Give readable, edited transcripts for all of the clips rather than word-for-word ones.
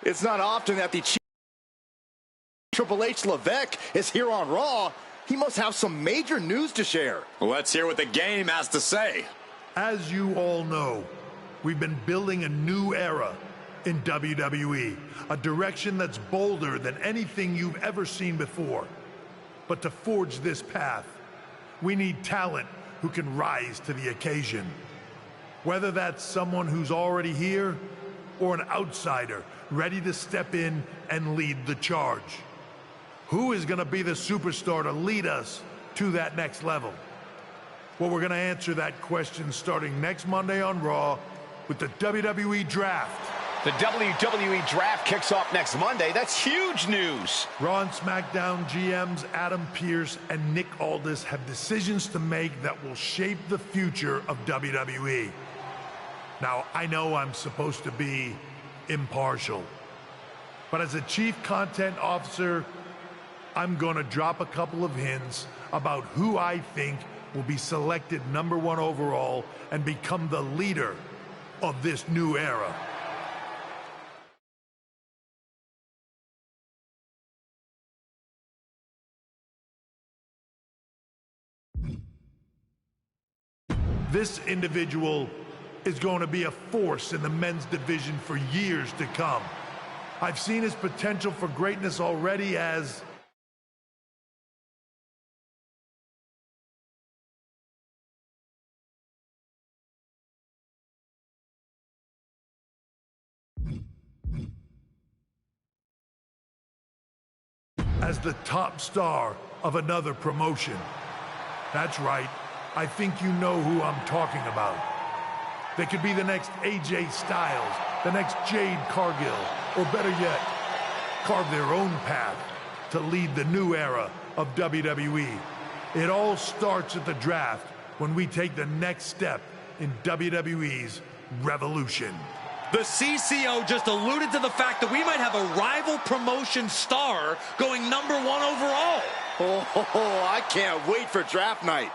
It's not often that the Triple H Levesque is here on Raw. He must have some major news to share. Let's hear what the game has to say. As you all know, we've been building a new era in WWE, a direction that's bolder than anything you've ever seen before. But to forge this path, we need talent who can rise to the occasion. Whether that's someone who's already here or an outsider ready to step in and lead the charge. Who is going to be the superstar to lead us to that next level? Well, we're going to answer that question starting next Monday on Raw with the WWE Draft. The WWE Draft kicks off next Monday. That's huge news. Raw and Smackdown GMs Adam Pearce and Nick Aldis have decisions to make that will shape the future of WWE. Now, I know I'm supposed to be impartial, but as a chief content officer, I'm going to drop a couple of hints about who I think will be selected #1 overall and become the leader of this new era. This individual is going to be a force in the men's division for years to come. I've seen his potential for greatness already as the top star of another promotion. That's right. I think you know who I'm talking about. They could be the next AJ Styles, the next Jade Cargill, or better yet, carve their own path to lead the new era of WWE. It all starts at the draft when we take the next step in WWE's revolution. The CCO just alluded to the fact that we might have a rival promotion star going #1 overall. Oh, I can't wait for draft night.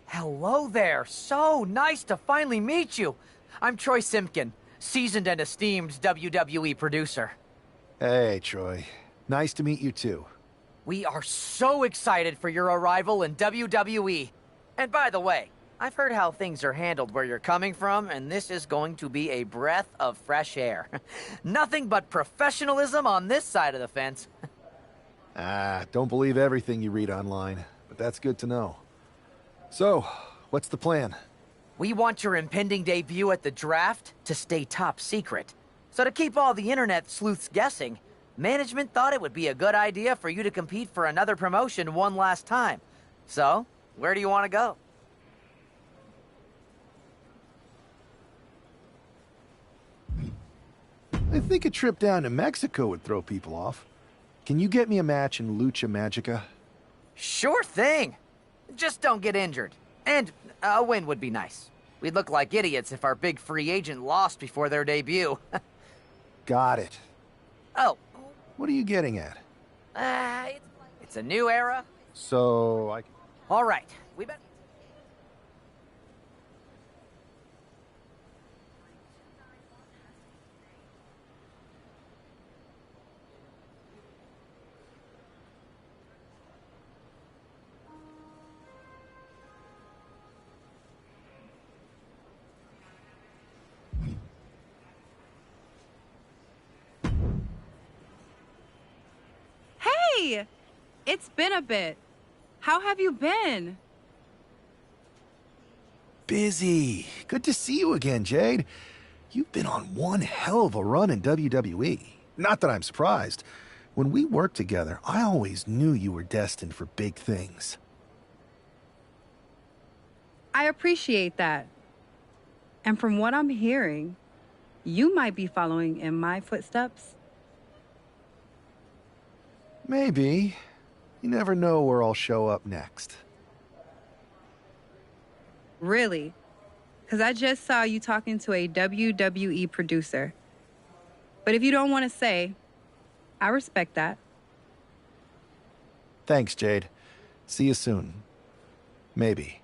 Hello there. So nice to finally meet you. I'm Troy Simpkin, seasoned and esteemed WWE producer. Hey, Troy. Nice to meet you, too. We are so excited for your arrival in WWE. And by the way, I've heard how things are handled where you're coming from, and this is going to be a breath of fresh air. Nothing but professionalism on this side of the fence. Don't believe everything you read online, but that's good to know. So, what's the plan? We want your impending debut at the draft to stay top secret. So to keep all the internet sleuths guessing, management thought it would be a good idea for you to compete for another promotion one last time. So, where do you want to go? I think a trip down to Mexico would throw people off. Can you get me a match in Lucha Magica? Sure thing. Just don't get injured. And a win would be nice. We'd look like idiots if our big free agent lost before their debut. Got it. Oh. What are you getting at? It's a new era. So, All right. We bet. Hey! It's been a bit. How have you been? Busy. Good to see you again, Jade. You've been on one hell of a run in WWE. Not that I'm surprised. When we worked together, I always knew you were destined for big things. I appreciate that. And from what I'm hearing, you might be following in my footsteps. Maybe. You never know where I'll show up next. Really? Because I just saw you talking to a WWE producer. But if you don't want to say, I respect that. Thanks, Jade. See you soon. Maybe.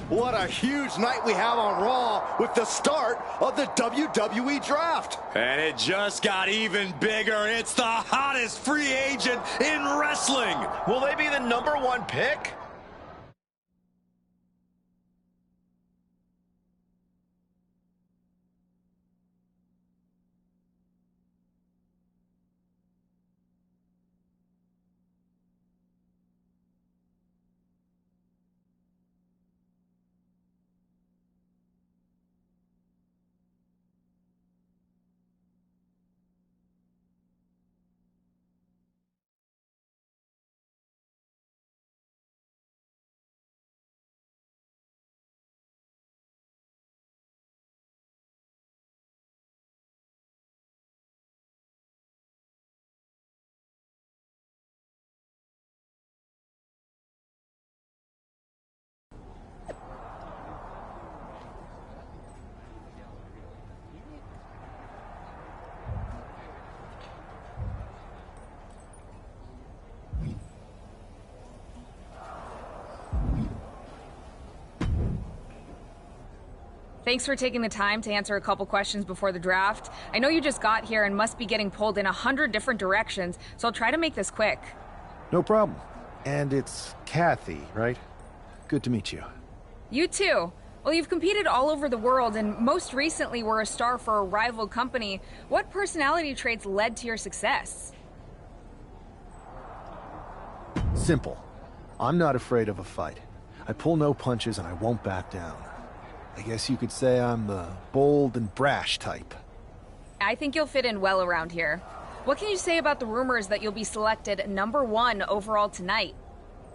What a huge night we have on Raw with the start of the WWE Draft. And it just got even bigger. It's the hottest free agent in wrestling. Will they be the #1 pick? Thanks for taking the time to answer a couple questions before the draft. I know you just got here and must be getting pulled in 100 different directions, so I'll try to make this quick. No problem. And it's Kathy, right? Good to meet you. You too. Well, you've competed all over the world and most recently were a star for a rival company. What personality traits led to your success? Simple. I'm not afraid of a fight. I pull no punches and I won't back down. I guess you could say I'm the bold and brash type. I think you'll fit in well around here. What can you say about the rumors that you'll be selected #1 overall tonight?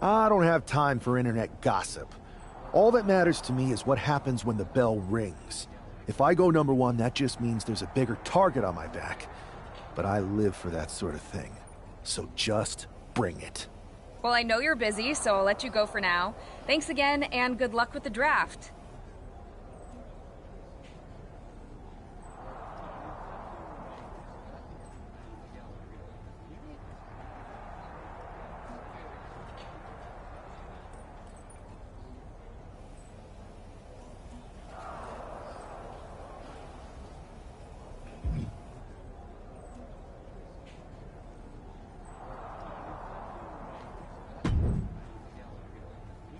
I don't have time for internet gossip. All that matters to me is what happens when the bell rings. If I go #1, that just means there's a bigger target on my back. But I live for that sort of thing. So just bring it. Well, I know you're busy, so I'll let you go for now. Thanks again, and good luck with the draft.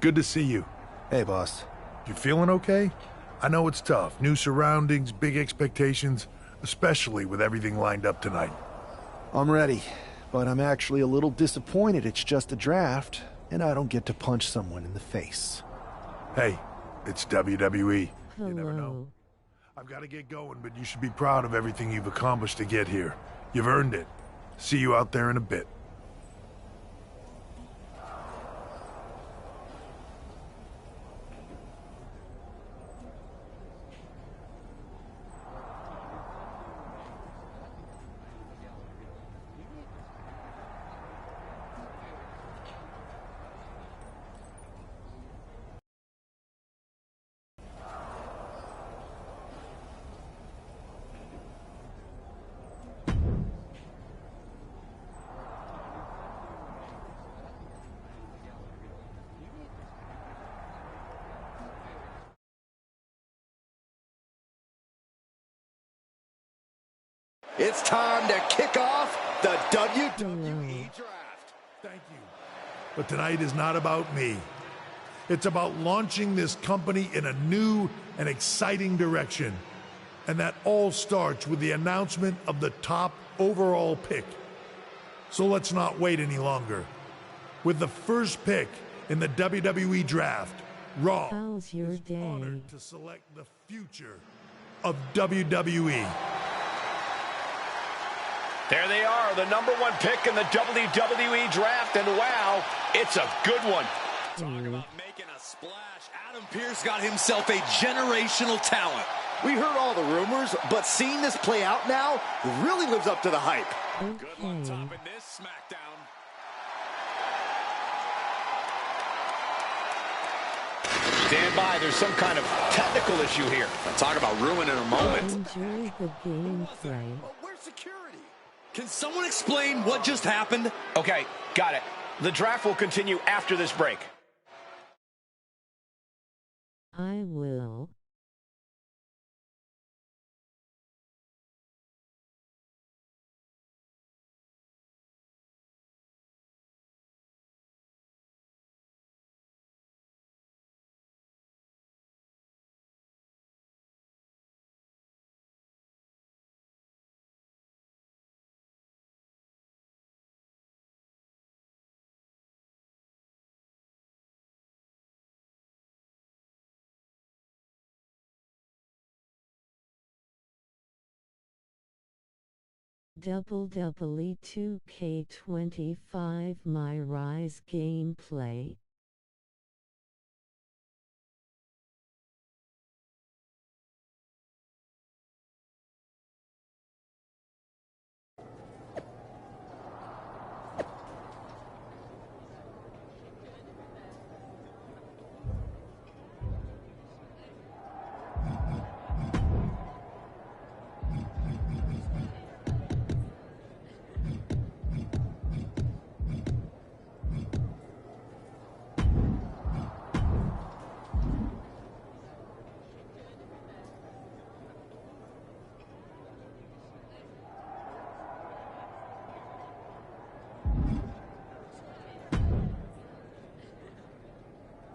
Good to see you. Hey, boss. You feeling okay? I know it's tough. New surroundings, big expectations, especially with everything lined up tonight. I'm ready, but I'm actually a little disappointed it's just a draft, and I don't get to punch someone in the face. Hey, it's WWE. You never know. I've got to get going, but you should be proud of everything you've accomplished to get here. You've earned it. See you out there in a bit. It's time to kick off the WWE Draft. Thank you. But tonight is not about me. It's about launching this company in a new and exciting direction. And that all starts with the announcement of the top overall pick. So let's not wait any longer. With the first pick in the WWE Draft, Raw is honored to select the future of WWE. There they are, the #1 pick in the WWE Draft, and wow, it's a good one. Talk about making a splash. Adam Pearce got himself a generational talent. We heard all the rumors, but seeing this play out now really lives up to the hype. Good luck topping this Smackdown. Stand by, there's some kind of technical issue here. Talk about ruining a moment. Enjoy the gameplay. But where's security? Can someone explain what just happened? Okay, got it. The draft will continue after this break. I will. WWE 2K25 MyRise gameplay.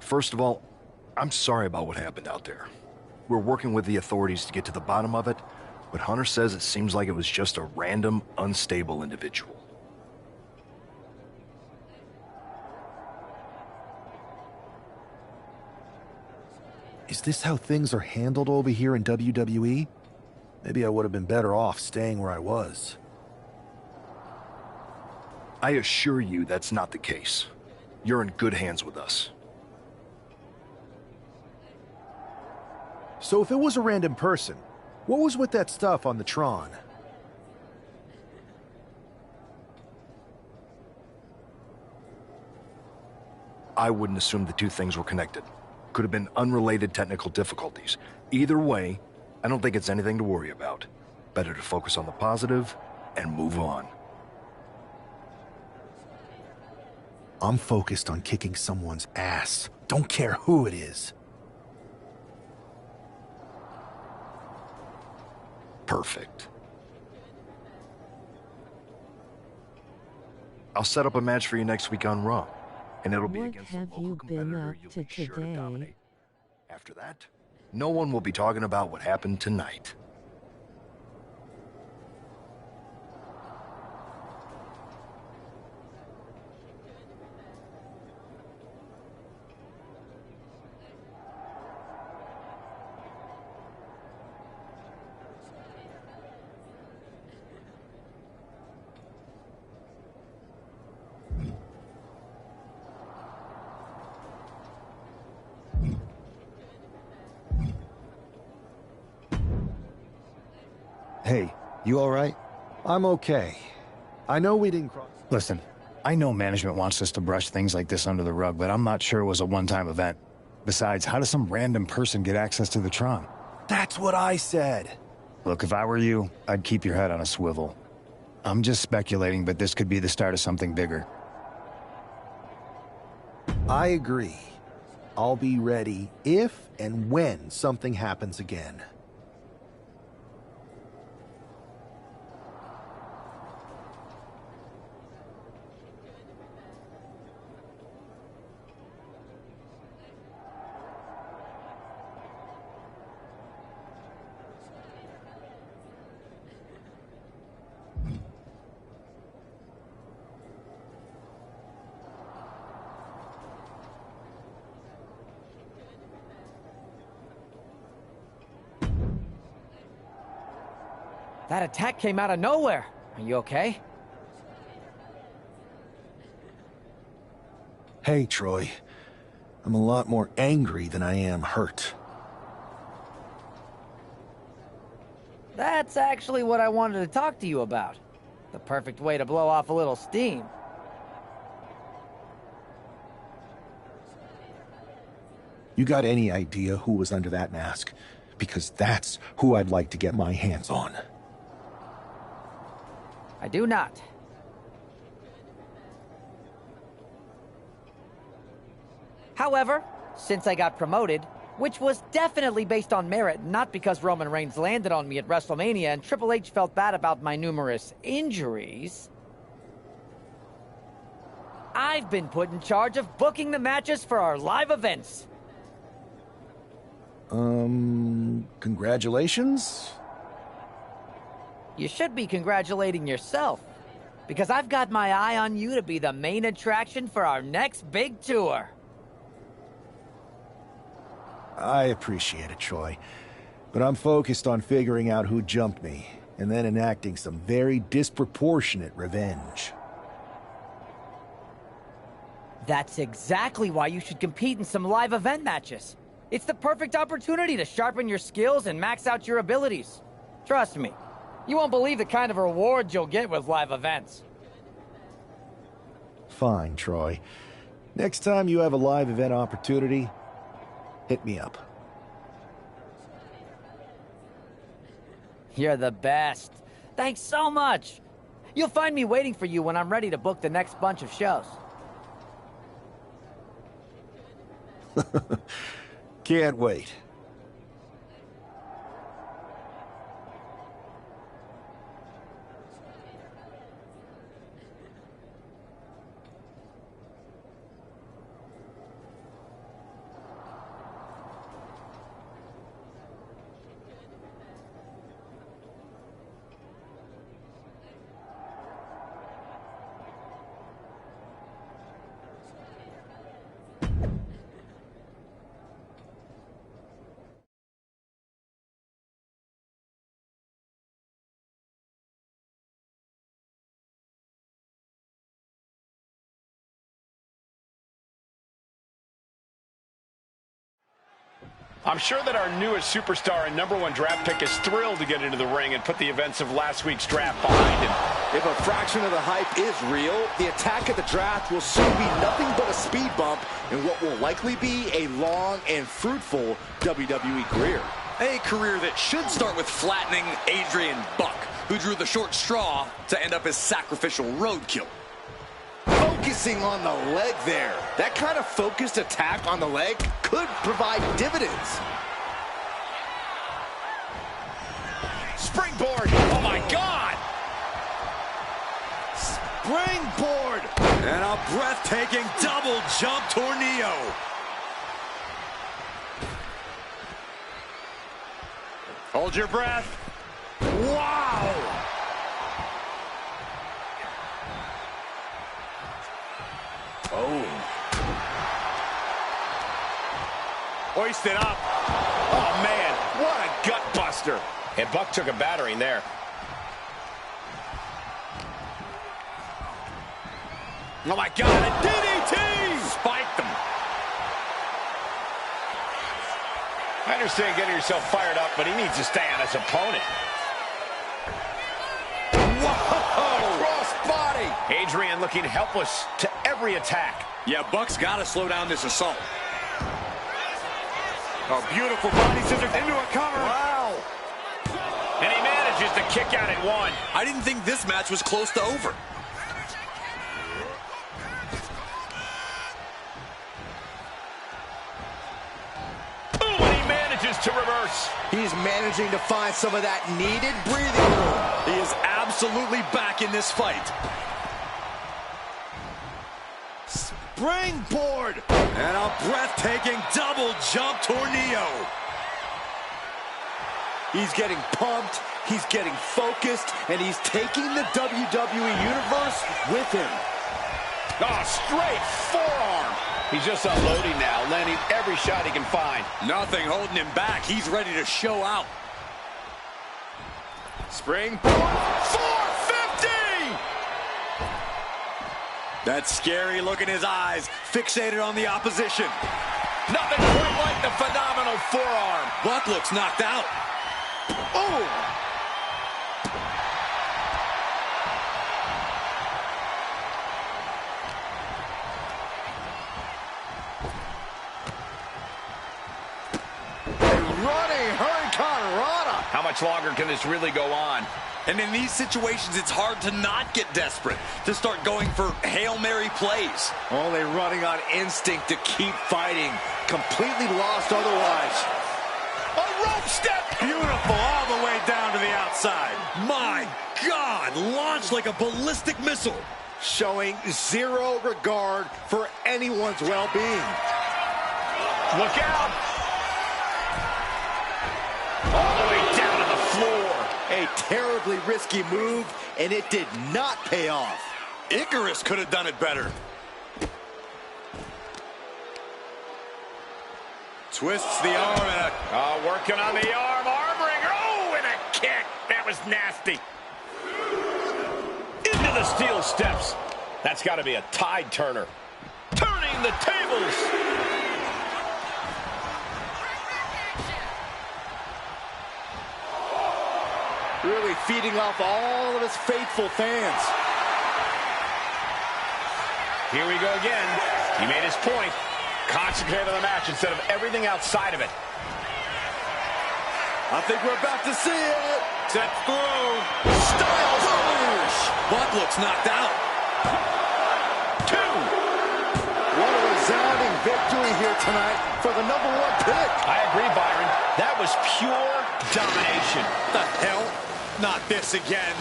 First of all, I'm sorry about what happened out there. We're working with the authorities to get to the bottom of it, but Hunter says it seems like it was just a random, unstable individual. Is this how things are handled over here in WWE? Maybe I would have been better off staying where I was. I assure you that's not the case. You're in good hands with us. So if it was a random person, what was with that stuff on the Tron? I wouldn't assume the two things were connected. Could have been unrelated technical difficulties. Either way, I don't think it's anything to worry about. Better to focus on the positive and move on. I'm focused on kicking someone's ass. Don't care who it is. Perfect. I'll set up a match for you next week on Raw, and it'll be against a local competitor you'll be sure to dominate. After that, no one will be talking about what happened tonight. Hey, you all right? I'm okay. I know we didn't cross... Listen, I know management wants us to brush things like this under the rug, but I'm not sure it was a one-time event. Besides, how does some random person get access to the Tron? That's what I said. Look, if I were you, I'd keep your head on a swivel. I'm just speculating, but this could be the start of something bigger. I agree. I'll be ready if and when something happens again. That attack came out of nowhere. Are you okay? Hey, Troy. I'm a lot more angry than I am hurt. That's actually what I wanted to talk to you about. The perfect way to blow off a little steam. You got any idea who was under that mask? Because that's who I'd like to get my hands on. I do not. However, since I got promoted, which was definitely based on merit, not because Roman Reigns landed on me at WrestleMania and Triple H felt bad about my numerous injuries, I've been put in charge of booking the matches for our live events. Congratulations? You should be congratulating yourself, because I've got my eye on you to be the main attraction for our next big tour. I appreciate it, Troy. But I'm focused on figuring out who jumped me, and then enacting some very disproportionate revenge. That's exactly why you should compete in some live event matches. It's the perfect opportunity to sharpen your skills and max out your abilities. Trust me, you won't believe the kind of rewards you'll get with live events. Fine, Troy. Next time you have a live event opportunity, hit me up. You're the best. Thanks so much. You'll find me waiting for you when I'm ready to book the next bunch of shows. Can't wait. I'm sure that our newest superstar and #1 draft pick is thrilled to get into the ring and put the events of last week's draft behind him. If a fraction of the hype is real, the attack at the draft will soon be nothing but a speed bump in what will likely be a long and fruitful WWE career. A career that should start with flattening Adrian Buck, who drew the short straw to end up as sacrificial roadkill. Focusing on the leg there. That kind of focused attack on the leg could provide dividends. Springboard. Oh, my God. Springboard. And a breathtaking double jump tornado. Hold your breath. Wow. Oh. Hoisted up. Oh, man. What a gut buster. And Buck took a battering there. Oh, my God. A DDT. Spiked him. I understand getting yourself fired up, but he needs to stay on his opponent. Whoa! Cross body. Adrian looking helpless to every attack. Yeah, Buck's got to slow down this assault. Oh, beautiful body scissors into a cover. Wow. And he manages to kick out at one. I didn't think this match was close to over. Ooh, and he manages to reverse. He's managing to find some of that needed breathing room. He is absolutely back in this fight. Springboard. And a breathtaking double jump tornado. He's getting pumped, he's getting focused, and he's taking the WWE Universe with him. Oh, straight forearm. He's just unloading now, landing every shot he can find. Nothing holding him back. He's ready to show out. Springboard. 450! That scary look in his eyes, fixated on the opposition. Nothing quite like the phenomenal forearm. Buck looks knocked out. Oh! Running Hurricane Rana. How much longer can this really go on? And in these situations, it's hard to not get desperate, to start going for Hail Mary plays. Only running on instinct to keep fighting. Completely lost otherwise. A rope step. Beautiful all the way down to the outside. My God, launched like a ballistic missile. Showing zero regard for anyone's well-being. Look out. All the way down to the floor. A terribly risky move, and it did not pay off. Icarus could have done it better. Twists the arm and working on the arm wringer. Oh, and a kick. That was nasty. Into the steel steps. That's got to be a tide turner. Turning the tables. Really feeding off all of his faithful fans. Here we go again. He made his point. Concentrate on the match instead of everything outside of it. I think we're about to see it. Set through. Styles push. Buck looks knocked out. 2. What a resounding victory here tonight for the #1 pick. I agree, Byron. That was pure domination. The hell? Not this again.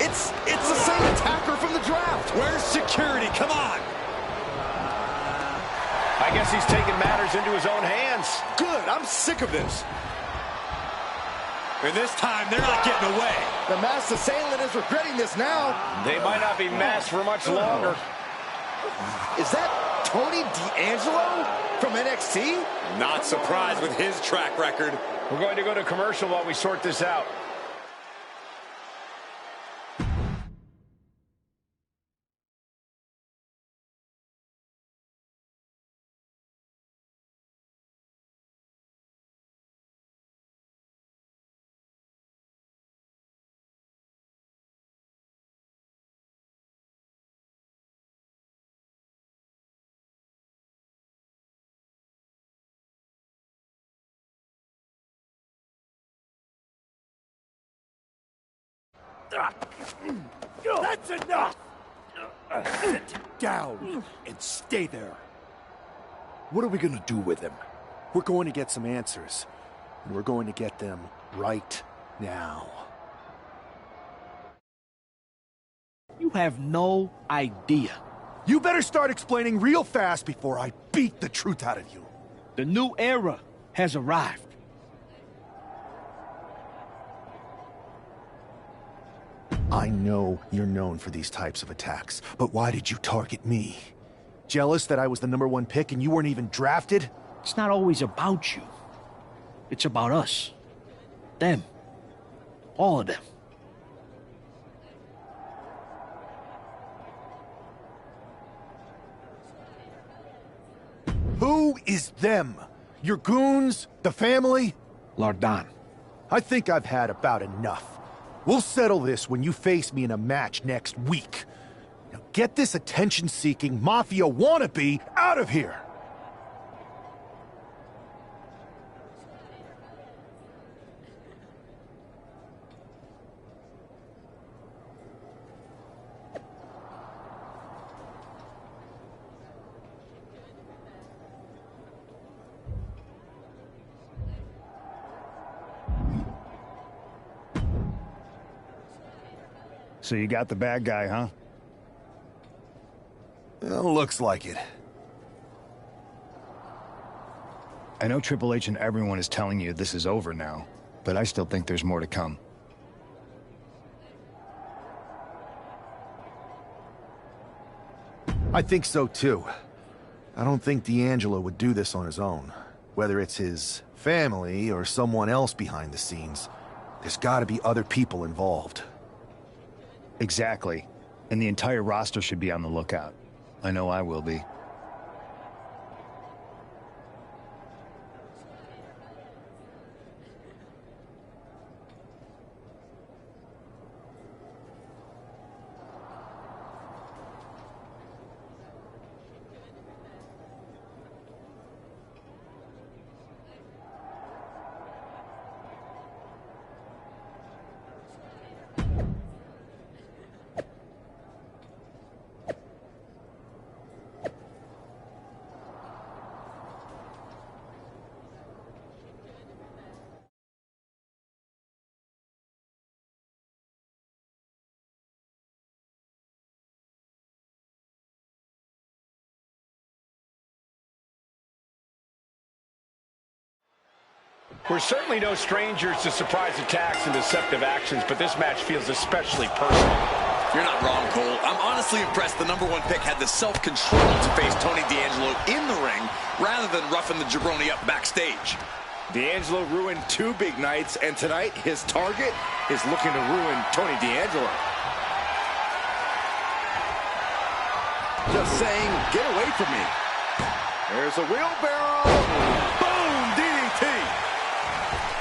It's the same attacker from the draft. Where's security? Come on. I guess he's taking matters into his own hands. Good. I'm sick of this. And this time, they're not getting away. The masked assailant is regretting this now. They might not be masked for much longer. Is that Tony D'Angelo from NXT? Not surprised with his track record. We're going to go to commercial while we sort this out. That's enough! Sit down and stay there. What are we gonna do with him? We're going to get some answers, and we're going to get them right now. You have no idea. You better start explaining real fast before I beat the truth out of you. The new era has arrived. I know you're known for these types of attacks, but why did you target me? Jealous that I was the #1 pick and you weren't even drafted? It's not always about you. It's about us. Them. All of them. Who is them? Your goons? The family? Lardan. I think I've had about enough. We'll settle this when you face me in a match next week. Now get this attention-seeking mafia wannabe out of here! So you got the bad guy, huh? Well, looks like it. I know Triple H and everyone is telling you this is over now, but I still think there's more to come. I think so too. I don't think D'Angelo would do this on his own. Whether it's his family or someone else behind the scenes, there's gotta be other people involved. Exactly. And the entire roster should be on the lookout. I know I will be. We're certainly no strangers to surprise attacks and deceptive actions, but this match feels especially personal. You're not wrong, Cole. I'm honestly impressed the #1 pick had the self-control to face Tony D'Angelo in the ring rather than roughing the jabroni up backstage. D'Angelo ruined 2 big nights, and tonight his target is looking to ruin Tony D'Angelo. Just saying, get away from me. There's a wheelbarrow. Boom, DDT.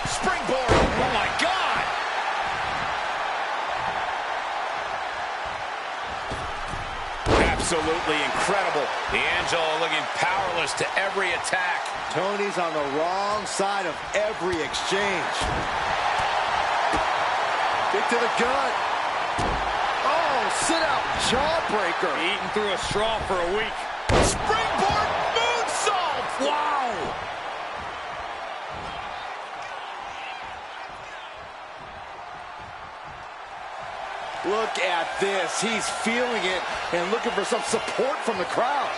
Springboard. Oh, my God. Absolutely incredible. D'Angelo looking powerless to every attack. Tony's on the wrong side of every exchange. Kick to the gut. Oh, sit-out jawbreaker. Eating through a straw for a week. Springboard moonsault. Wow. Look at this. He's feeling it and looking for some support from the crowd.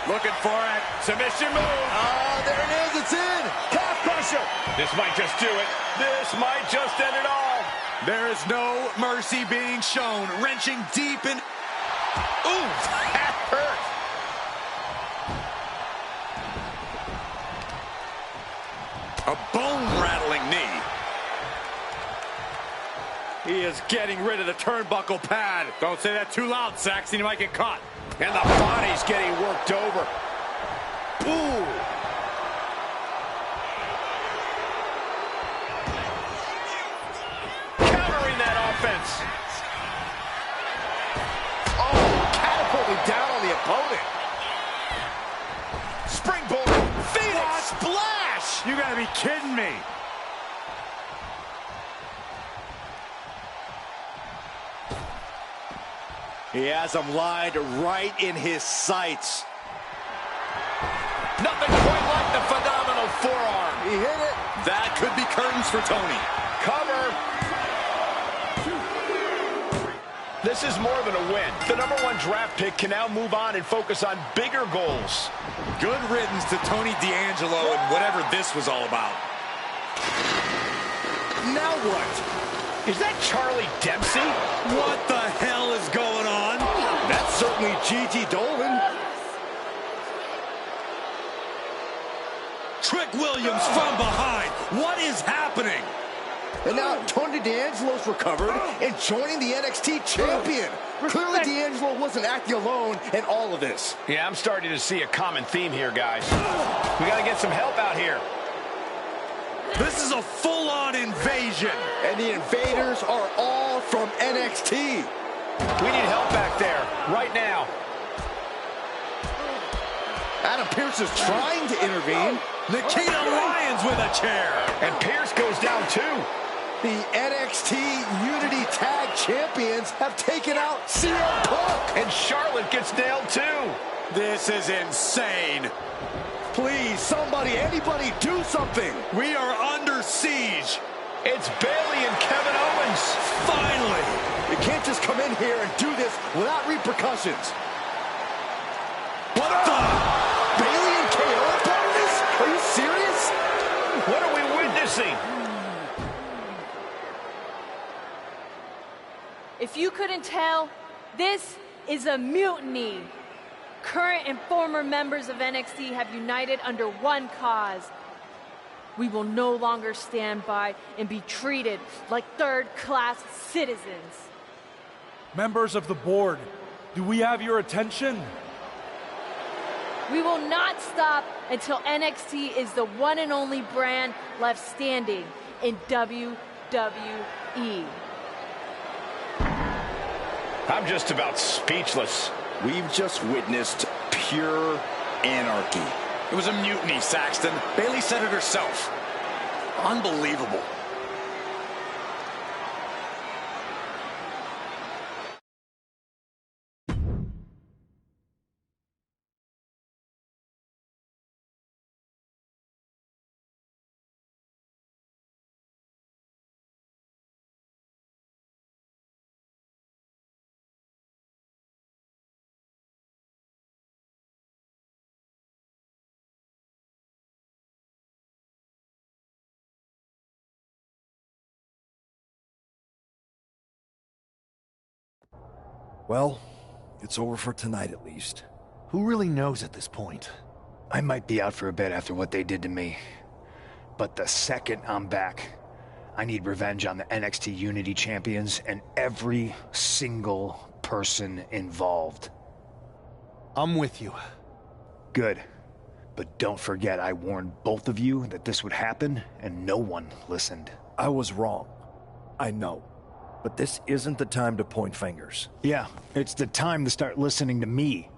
Looking for it. Submission move. Oh, there it is. It's in. Calf crusher. This might just do it. This might just end it all. There is no mercy being shown. Wrenching deep in. Ooh, that hurt. A bone-rattling knee. He is getting rid of the turnbuckle pad. Don't say that too loud, Saxon. You might get caught. And the body's getting worked over. Ooh. Countering that offense. Oh, catapulting down on the opponent. Springboard. Phoenix splash. You gotta be kidding me. He has him lined right in his sights. Nothing quite like the phenomenal forearm. He hit it. That could be curtains for Tony. Cover. This is more than a win. The #1 draft pick can now move on and focus on bigger goals. Good riddance to Tony D'Angelo and whatever this was all about. Now what? Is that Charlie Dempsey? What the hell is going on? That's certainly Gigi Dolan. Trick Williams from behind. What is happening? And now Tony D'Angelo's recovered and joining the NXT champion. Clearly D'Angelo wasn't acting alone in all of this. Yeah, I'm starting to see a common theme here, guys. We got to get some help out here. This is a full-on invasion. And the invaders are all from NXT. We need help back there, right now. Adam Pearce is trying to intervene. Nikita Lyons with a chair. And Pearce goes down too. The NXT Unity Tag Champions have taken out CM Punk. And Charlotte gets nailed too. This is insane. Please, somebody, anybody, do something. We are under siege. It's Bayley and Kevin Owens. Finally. You can't just come in here and do this without repercussions. What the? Bayley and KO are part of this? Are you serious? What are we witnessing? If you couldn't tell, this is a mutiny. Current and former members of NXT have united under one cause. We will no longer stand by and be treated like third-class citizens. Members of the board, do we have your attention? We will not stop until NXT is the one and only brand left standing in WWE. I'm just about speechless. We've just witnessed pure anarchy. It was a mutiny, Saxton. Bayley said it herself. Unbelievable. Well, it's over for tonight at least. Who really knows at this point? I might be out for a bit after what they did to me. But the second I'm back, I need revenge on the NXT Unity Champions and every single person involved. I'm with you. Good. But don't forget I warned both of you that this would happen, and no one listened. I was wrong. I know. But this isn't the time to point fingers. Yeah, it's the time to start listening to me.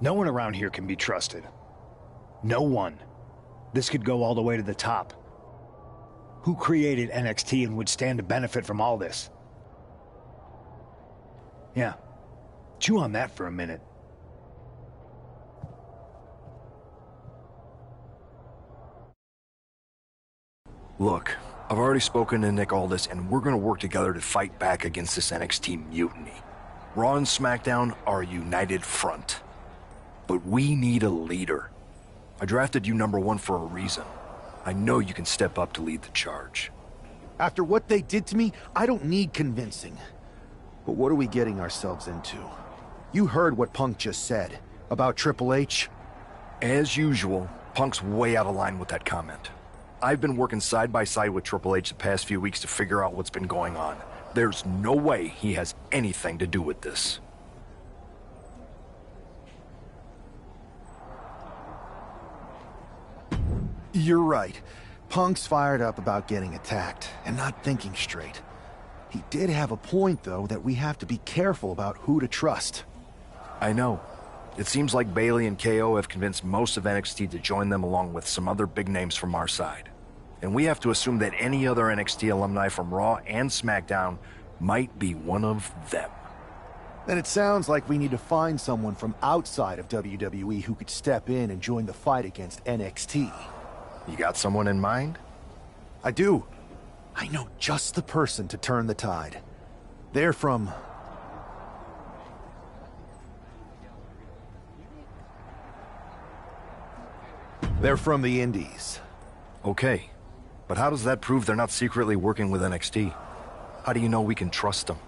No one around here can be trusted. No one. This could go all the way to the top. Who created NXT and would stand to benefit from all this? Yeah. Chew on that for a minute. Look, I've already spoken to Nick Aldis, and we're gonna work together to fight back against this NXT mutiny. Raw and SmackDown are a united front. But we need a leader. I drafted you #1 for a reason. I know you can step up to lead the charge. After what they did to me, I don't need convincing. But what are we getting ourselves into? You heard what Punk just said about Triple H. As usual, Punk's way out of line with that comment. I've been working side by side with Triple H the past few weeks to figure out what's been going on. There's no way he has anything to do with this. You're right. Punk's fired up about getting attacked and not thinking straight. He did have a point, though, that we have to be careful about who to trust. I know. It seems like Bayley and KO have convinced most of NXT to join them along with some other big names from our side. And we have to assume that any other NXT alumni from Raw and SmackDown might be one of them. Then it sounds like we need to find someone from outside of WWE who could step in and join the fight against NXT. You got someone in mind? I do. I know just the person to turn the tide. They're from... They're from the Indies. Okay, but how does that prove they're not secretly working with NXT? How do you know we can trust them?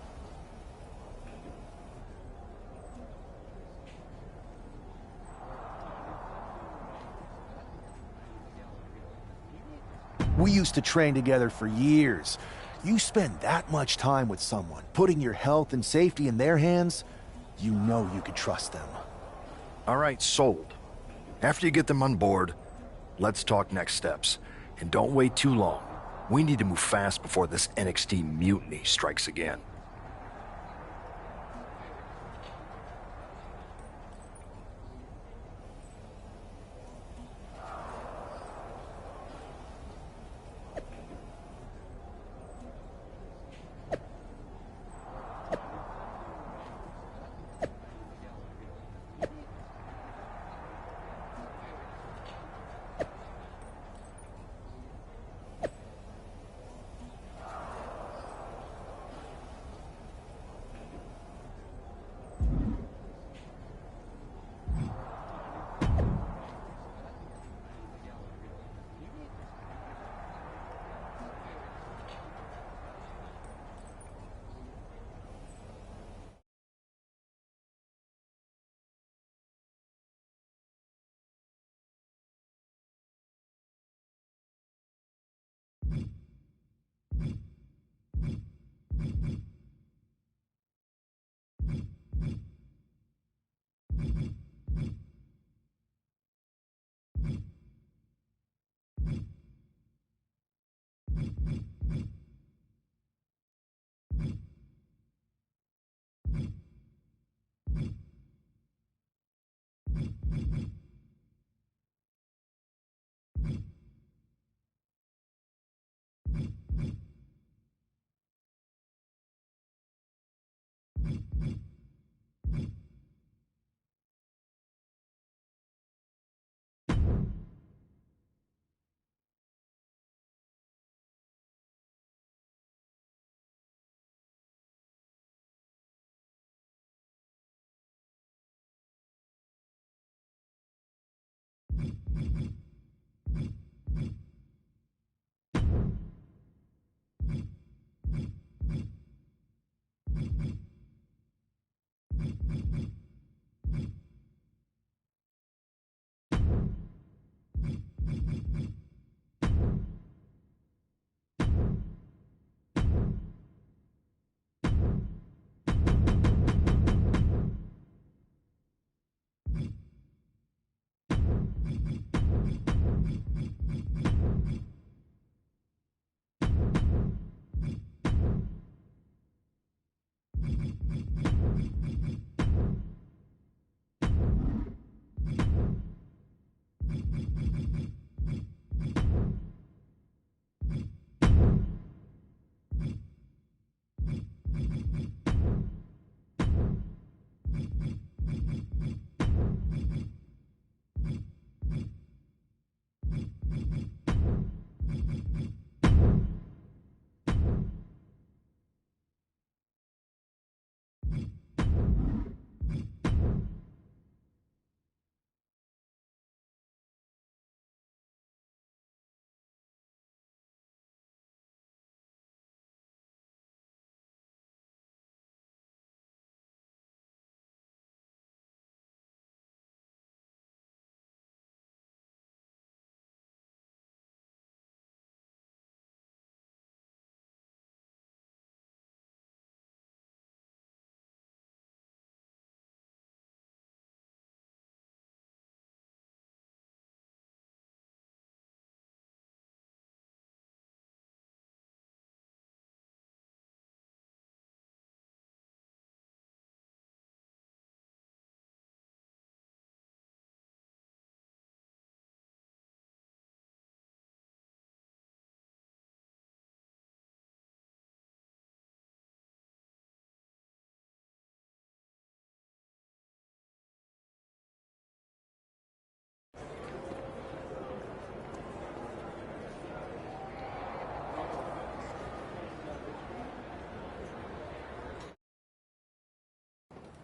We used to train together for years. You spend that much time with someone, putting your health and safety in their hands, you know you could trust them. All right, sold. After you get them on board, let's talk next steps. And don't wait too long. We need to move fast before this NXT mutiny strikes again.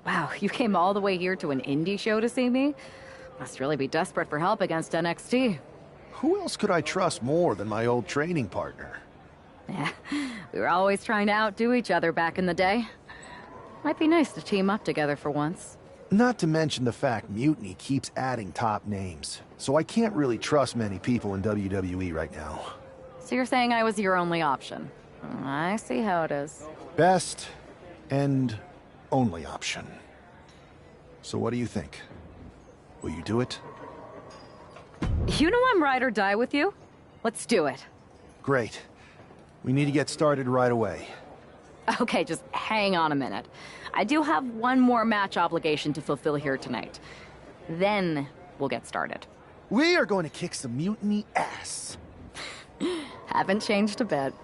Wow, you came all the way here to an indie show to see me? Must really be desperate for help against NXT. Who else could I trust more than my old training partner? Yeah, we were always trying to outdo each other back in the day. Might be nice to team up together for once. Not to mention the fact Mutiny keeps adding top names, so I can't really trust many people in WWE right now. So you're saying I was your only option? I see how it is. Best and only option. So what do you think? Will you do it? You know I'm ride or die with you. Let's do it. Great. We need to get started right away. Okay, just hang on a minute. I do have one more match obligation to fulfill here tonight. Then we'll get started. We are going to kick some Mutiny ass. Haven't changed a bit.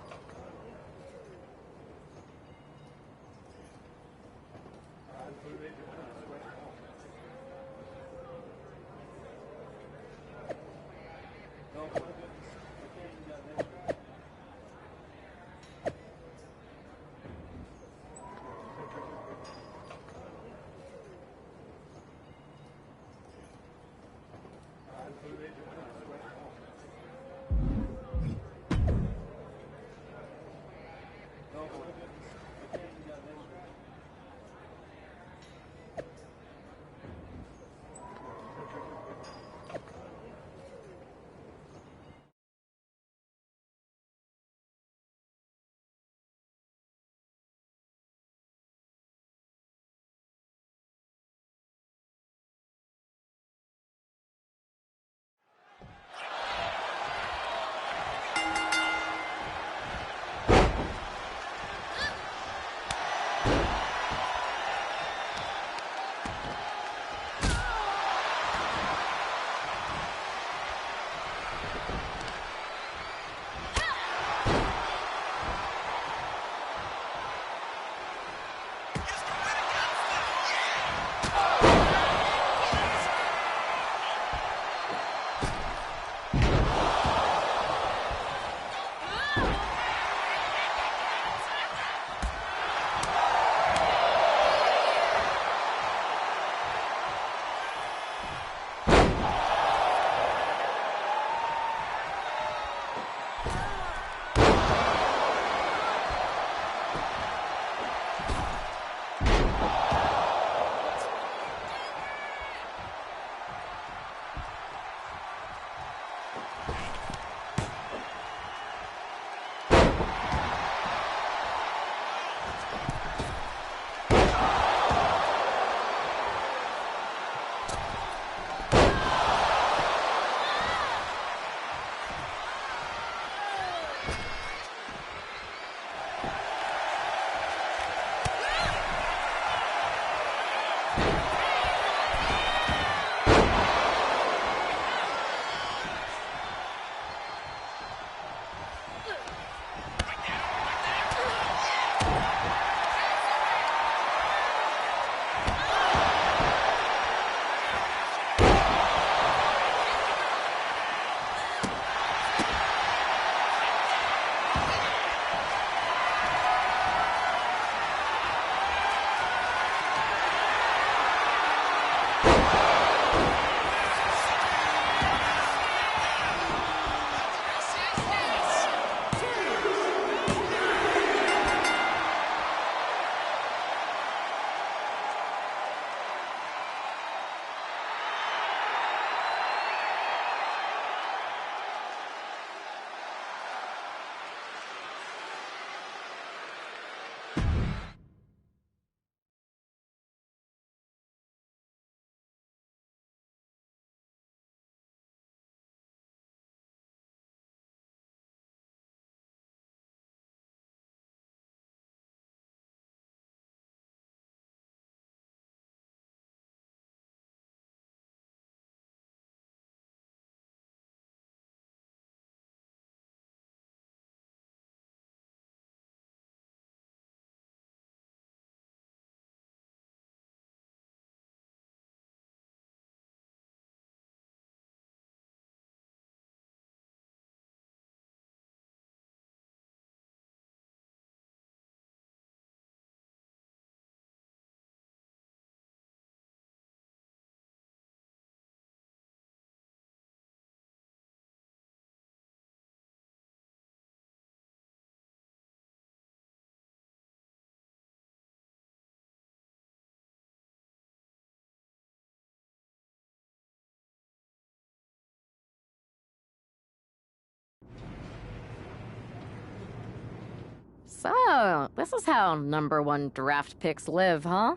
So, this is how #1 draft picks live, huh?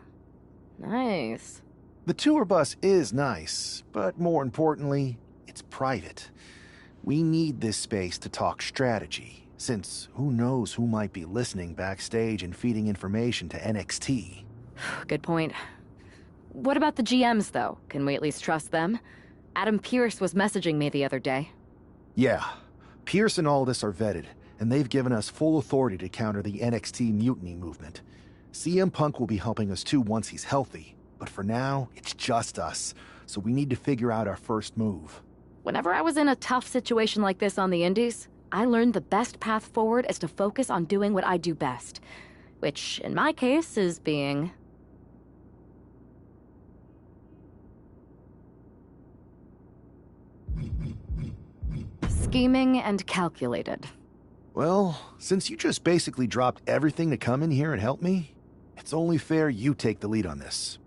Nice. The tour bus is nice, but more importantly, it's private. We need this space to talk strategy, since who knows who might be listening backstage and feeding information to NXT. Good point. What about the GMs, though? Can we at least trust them? Adam Pearce was messaging me the other day. Yeah, Pierce and Aldis are vetted, and they've given us full authority to counter the NXT Mutiny movement. CM Punk will be helping us too once he's healthy, but for now, it's just us, so we need to figure out our first move. Whenever I was in a tough situation like this on the Indies, I learned the best path forward is to focus on doing what I do best, which, in my case, is being... scheming and calculated. Well, since you just basically dropped everything to come in here and help me, it's only fair you take the lead on this.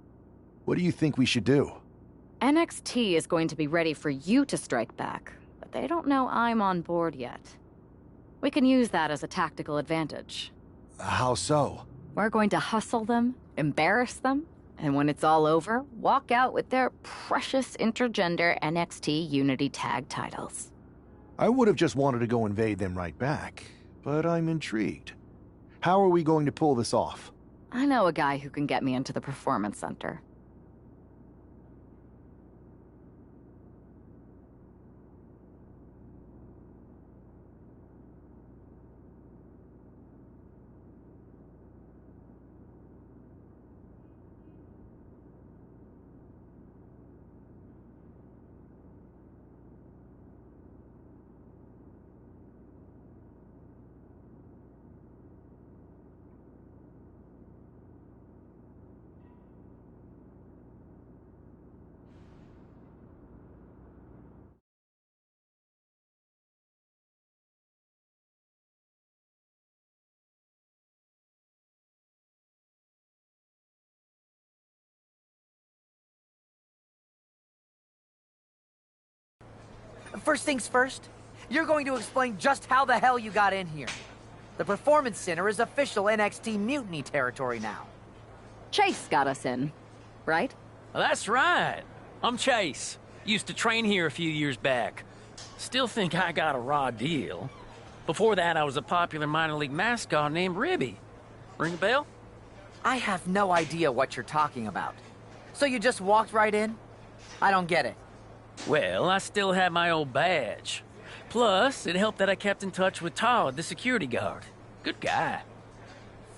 What do you think we should do? NXT is going to be ready for you to strike back, but they don't know I'm on board yet. We can use that as a tactical advantage. How so? We're going to hustle them, embarrass them, and when it's all over, walk out with their precious intergender NXT Unity Tag titles. I would have just wanted to go invade them right back, but I'm intrigued. How are we going to pull this off? I know a guy who can get me into the Performance Center. First things first, you're going to explain just how the hell you got in here. The Performance Center is official NXT Mutiny territory now. Chase got us in, right? That's right. I'm Chase. Used to train here a few years back. Still think I got a raw deal. Before that, I was a popular minor league mascot named Ribby. Ring a bell? I have no idea what you're talking about. So you just walked right in? I don't get it. Well, I still had my old badge. Plus, it helped that I kept in touch with Todd, the security guard. Good guy.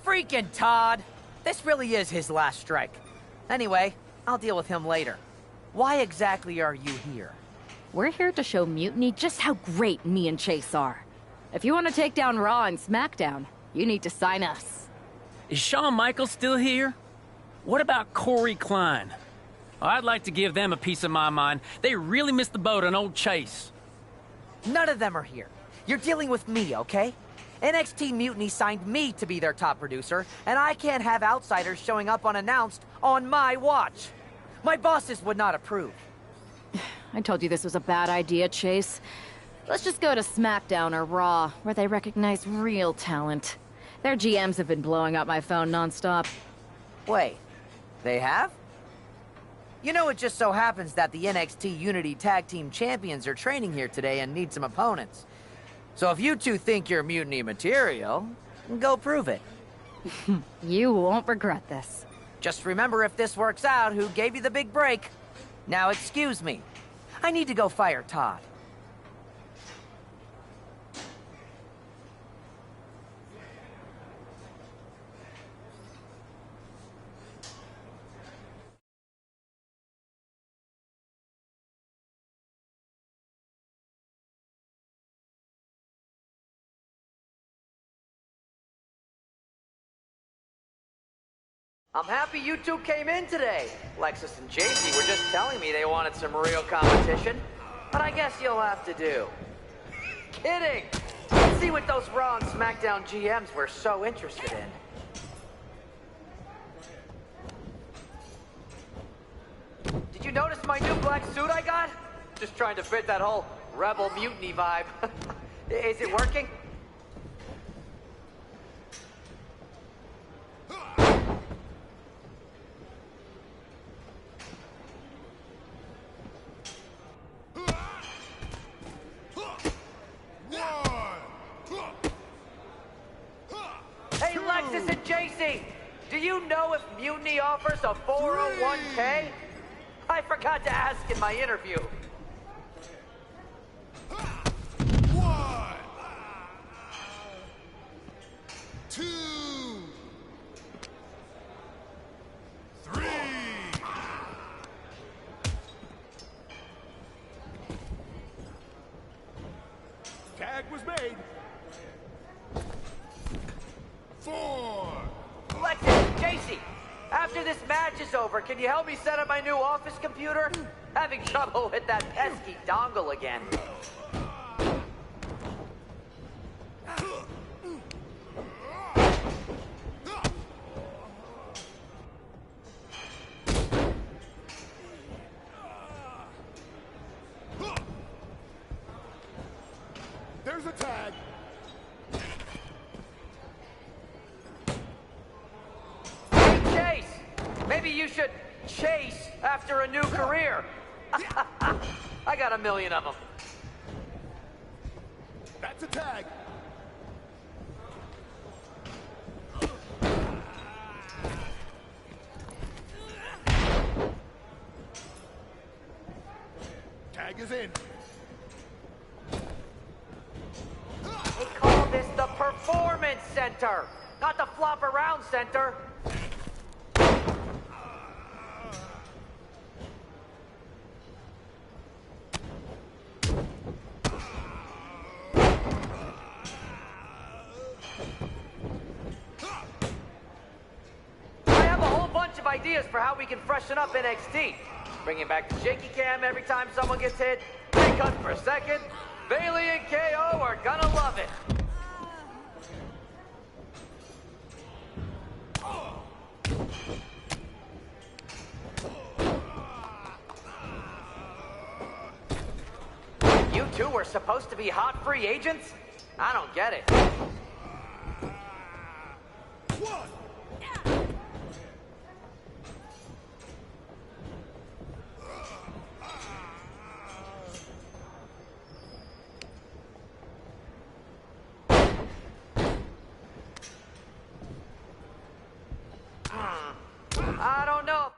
Freaking Todd! This really is his last strike. Anyway, I'll deal with him later. Why exactly are you here? We're here to show Mutiny just how great me and Chase are. If you want to take down Raw and Smackdown, you need to sign us. Is Shawn Michaels still here? What about Corey Klein? I'd like to give them a piece of my mind. They really missed the boat on old Chase. None of them are here. You're dealing with me, okay? NXT Mutiny signed me to be their top producer, and I can't have outsiders showing up unannounced on my watch. My bosses would not approve. I told you this was a bad idea, Chase. Let's just go to Smackdown or Raw, where they recognize real talent. Their GMs have been blowing up my phone nonstop. Wait, they have? You know, it just so happens that the NXT Unity Tag Team Champions are training here today and need some opponents. So if you two think you're Mutiny material, go prove it. You won't regret this. Just remember, if this works out, who gave you the big break. Now excuse me. I need to go fire Todd. I'm happy you two came in today. Lexus and JC were just telling me they wanted some real competition, but I guess you'll have to do. Kidding! Let's see what those Raw and SmackDown GMs were so interested in. Did you notice my new black suit I got? Just trying to fit that whole rebel mutiny vibe. Is it working? JC, do you know if Mutiny offers a 401k? I forgot to ask in my interview. 1, 2, 3. Tag was made. 4. Lexus, JC, after this match is over, can you help me set up my new office computer? Having trouble with that pesky dongle again. There's a tag. Hey, Chase, maybe you should chase after a new career. I got a million of them. That's a tag. Tag is in. They call this the Performance Center, not the Flop Around Center. I have a whole bunch of ideas for how we can freshen up NXT. Bringing back the shaky cam every time someone gets hit, 3 cuts per second. Bailey and KO are gonna love it. You two were supposed to be hot free agents? I don't get it. 1. I don't know.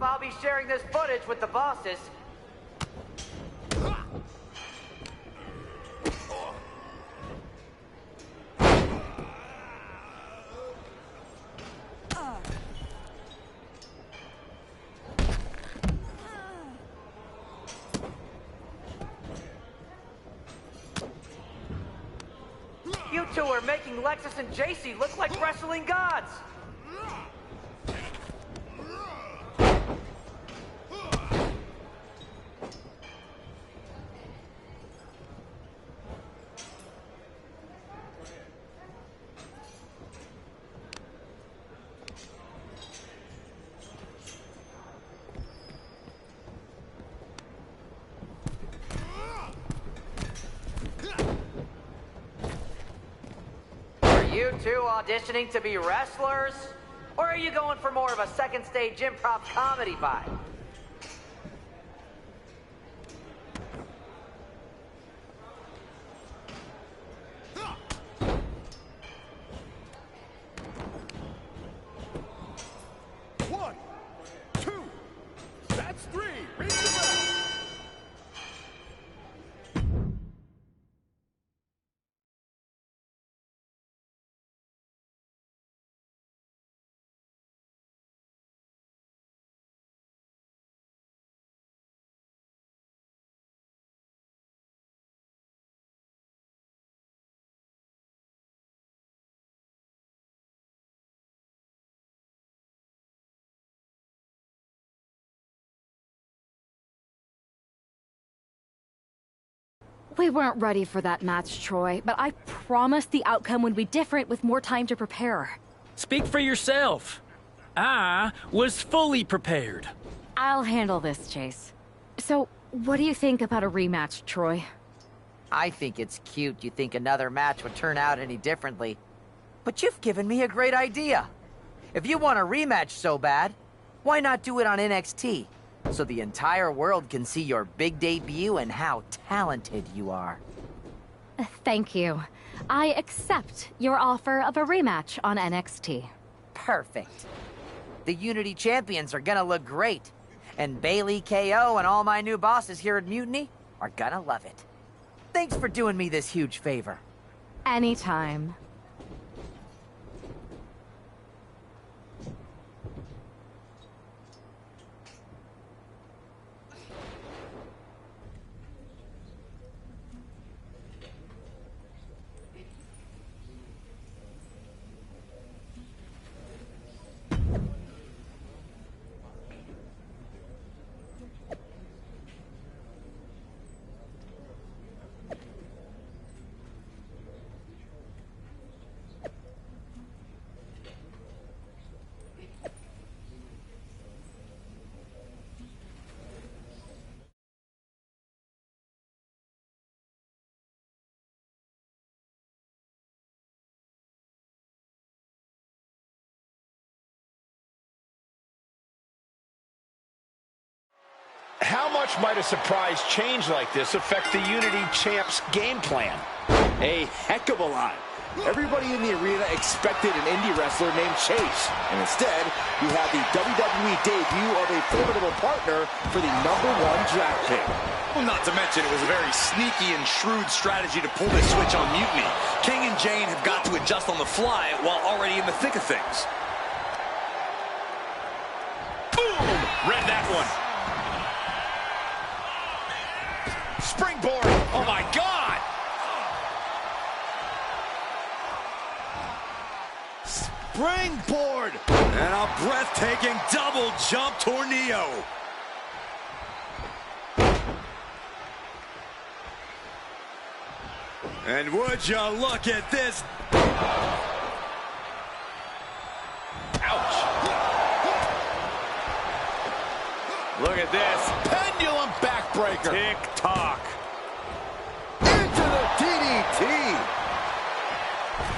I'll be sharing this footage with the bosses. You two are making Lexus and JC look like wrestling gods. You two auditioning to be wrestlers? Or are you going for more of a second stage improv comedy vibe? One, 2. That's 3. Ring the bell. We weren't ready for that match, Troy, but I promised the outcome would be different with more time to prepare. Speak for yourself. I was fully prepared. I'll handle this, Chase. So, what do you think about a rematch, Troy? I think it's cute you think another match would turn out any differently. But you've given me a great idea. If you want a rematch so bad, why not do it on NXT? So the entire world can see your big debut and how talented you are. Thank you. I accept your offer of a rematch on NXT. Perfect. The Unity champions are gonna look great. And Bailey, KO, and all my new bosses here at Mutiny are gonna love it. Thanks for doing me this huge favor. Anytime. How much might a surprise change like this affect the Unity Champ's game plan? A heck of a lot. Everybody in the arena expected an indie wrestler named Chase. And instead, we have the WWE debut of a formidable partner for the #1 draft pick. Well, not to mention, it was a very sneaky and shrewd strategy to pull this switch on Mutiny. King and Jane have got to adjust on the fly while already in the thick of things. Boom! Read that one. Springboard. Oh, my God. Springboard. And a breathtaking double jump tornado. And would you look at this? Ouch. Look at this. Pendulum backbreaker. Tick-tock. Into the DDT.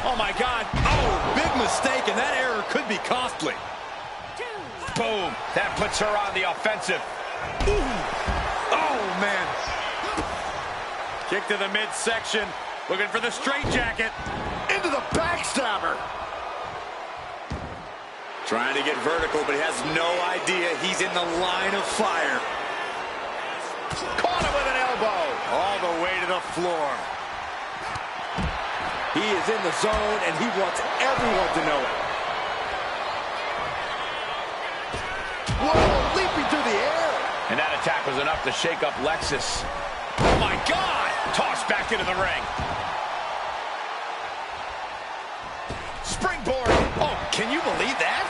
Oh, my God. Oh, big mistake, and that error could be costly. Boom. That puts her on the offensive. Ooh. Oh, man. Kick to the midsection. Looking for the straitjacket. Into the backstabber. Trying to get vertical, but he has no idea he's in the line of fire. Caught him with an elbow. All the way to the floor. He is in the zone, and he wants everyone to know it. Whoa, leaping through the air. And that attack was enough to shake up Lexus. Oh, my God. Tossed back into the ring. Springboard. Oh, can you believe that?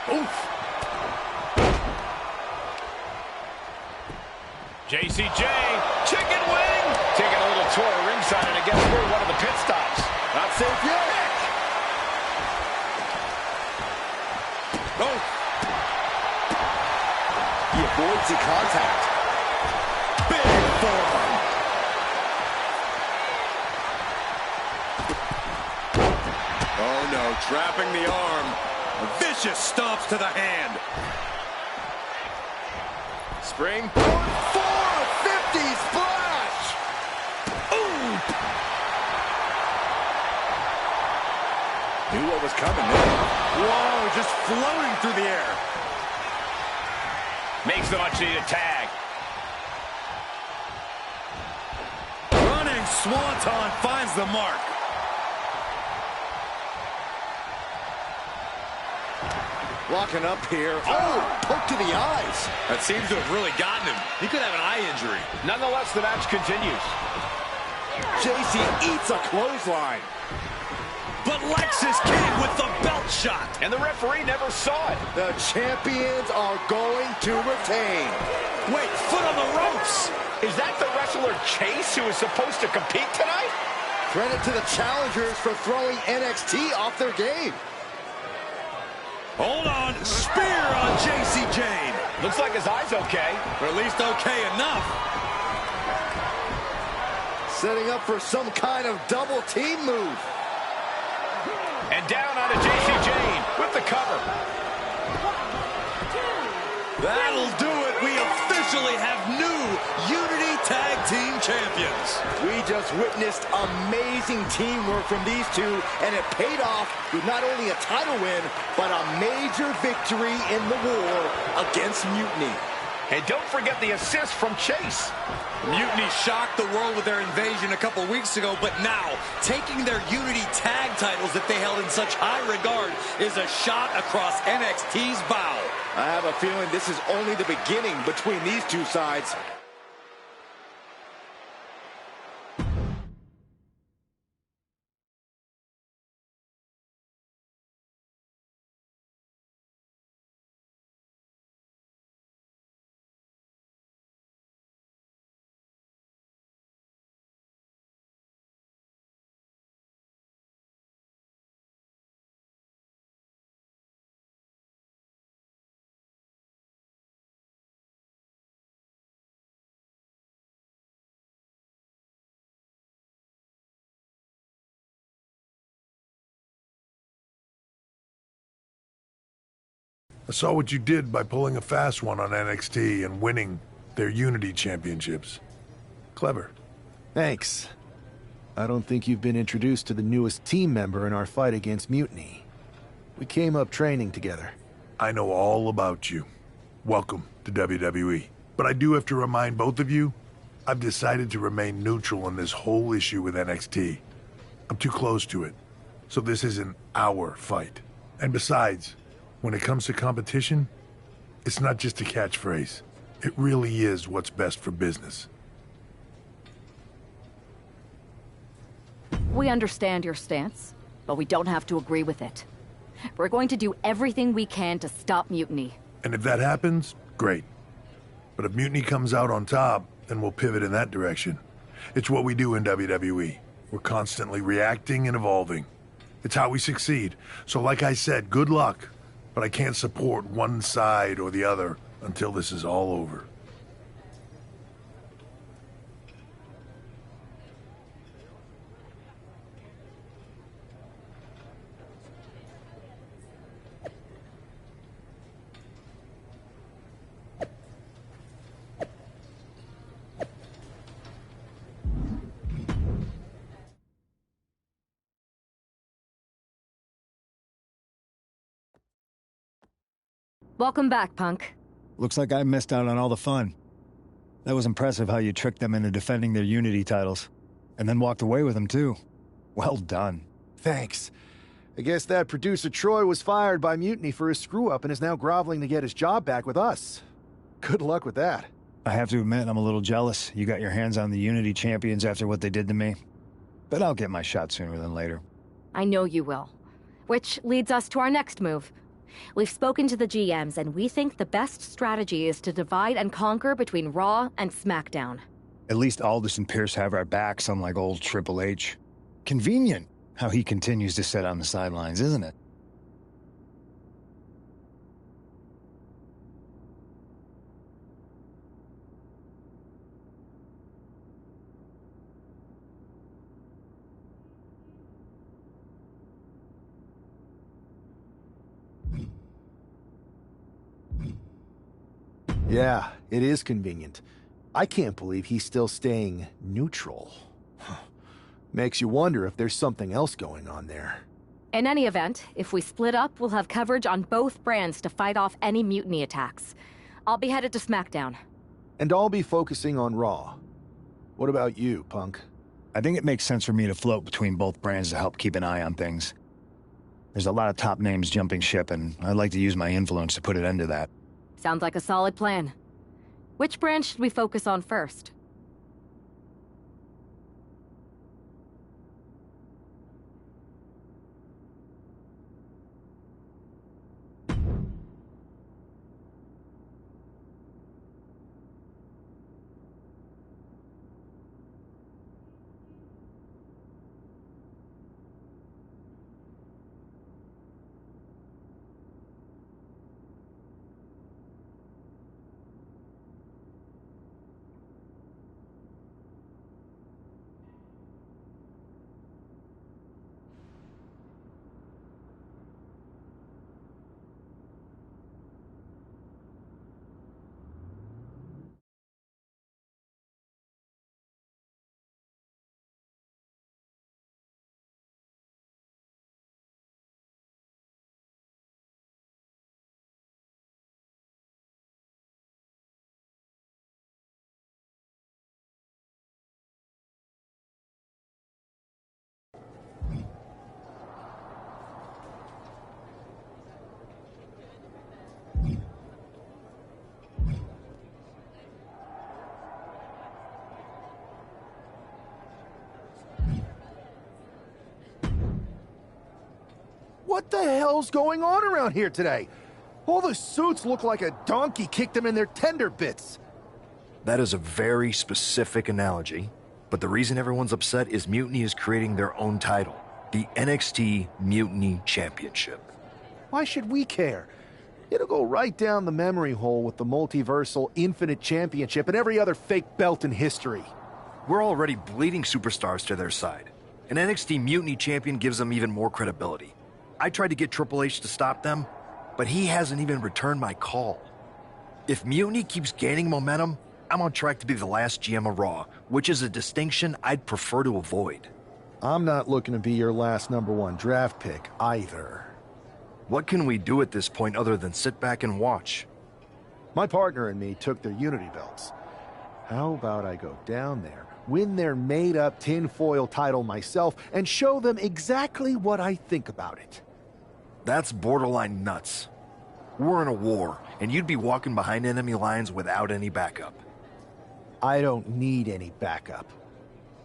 Oof. JCJ, chicken wing. Taking a little tour ringside, and I guess we're one of the pit stops. Not safe yet. Oh. He avoids the contact. Big forearm. Oh, no. Trapping the arm. Vicious stomps to the hand. Springboard 450 splash. Ooh. Knew what was coming there. Whoa, just floating through the air. Makes the much-needed tag. Running swanton finds the mark. Locking up here. Oh, poke to the eyes. That seems to have really gotten him. He could have an eye injury. Nonetheless, the match continues. JC eats a clothesline. But Lexus came with the belt shot. And the referee never saw it. The champions are going to retain. Wait, foot on the ropes. Is that the wrestler Chase who is supposed to compete tonight? Credit to the challengers for throwing NXT off their game. Hold on, spear on JC Jane. Looks like his eye's okay. Or at least okay enough. Setting up for some kind of double team move. And down onto JC Jane with the cover. That'll do it. We officially have new Unity Tag Team Champions. We just witnessed amazing teamwork from these two, and it paid off with not only a title win, but a major victory in the war against Mutiny. And don't forget the assist from Chase. Mutiny shocked the world with their invasion a couple weeks ago, but now taking their Unity tag titles that they held in such high regard is a shot across NXT's bow. I have a feeling this is only the beginning between these two sides. I saw what you did by pulling a fast one on NXT and winning their Unity championships. Clever. Thanks. I don't think you've been introduced to the newest team member in our fight against Mutiny. We came up training together. I know all about you. Welcome to WWE. But I do have to remind both of you, I've decided to remain neutral in this whole issue with NXT. I'm too close to it, so this isn't our fight. And besides, when it comes to competition, it's not just a catchphrase. It really is what's best for business. We understand your stance, but we don't have to agree with it. We're going to do everything we can to stop Mutiny. And if that happens, great. But if Mutiny comes out on top, then we'll pivot in that direction. It's what we do in WWE. We're constantly reacting and evolving. It's how we succeed. So like I said, good luck. But I can't support one side or the other until this is all over. Welcome back, Punk. Looks like I missed out on all the fun. That was impressive how you tricked them into defending their Unity titles. And then walked away with them, too. Well done. Thanks. I guess that producer Troy was fired by Mutiny for his screw-up and is now groveling to get his job back with us. Good luck with that. I have to admit, I'm a little jealous. You got your hands on the Unity champions after what they did to me. But I'll get my shot sooner than later. I know you will. Which leads us to our next move. We've spoken to the GMs, and we think the best strategy is to divide and conquer between Raw and Smackdown. At least Aldous and Pierce have our backs, unlike old Triple H. Convenient how he continues to sit on the sidelines, isn't it? Yeah, it is convenient. I can't believe he's still staying neutral. Makes you wonder if there's something else going on there. In any event, if we split up, we'll have coverage on both brands to fight off any Mutiny attacks. I'll be headed to Smackdown. And I'll be focusing on Raw. What about you, Punk? I think it makes sense for me to float between both brands to help keep an eye on things. There's a lot of top names jumping ship, and I'd like to use my influence to put an end to that. Sounds like a solid plan. Which brand should we focus on first? What the hell's going on around here today? All the suits look like a donkey kicked them in their tender bits. That is a very specific analogy, but the reason everyone's upset is Mutiny is creating their own title, the NXT Mutiny Championship. Why should we care? It'll go right down the memory hole with the multiversal Infinite Championship and every other fake belt in history. We're already bleeding superstars to their side. An NXT Mutiny champion gives them even more credibility. I tried to get Triple H to stop them, but he hasn't even returned my call. If Mutiny keeps gaining momentum, I'm on track to be the last GM of Raw, which is a distinction I'd prefer to avoid. I'm not looking to be your last #1 draft pick either. What can we do at this point other than sit back and watch? My partner and me took their Unity belts. How about I go down there, win their made-up tinfoil title myself, and show them exactly what I think about it? That's borderline nuts. We're in a war, and you'd be walking behind enemy lines without any backup. I don't need any backup.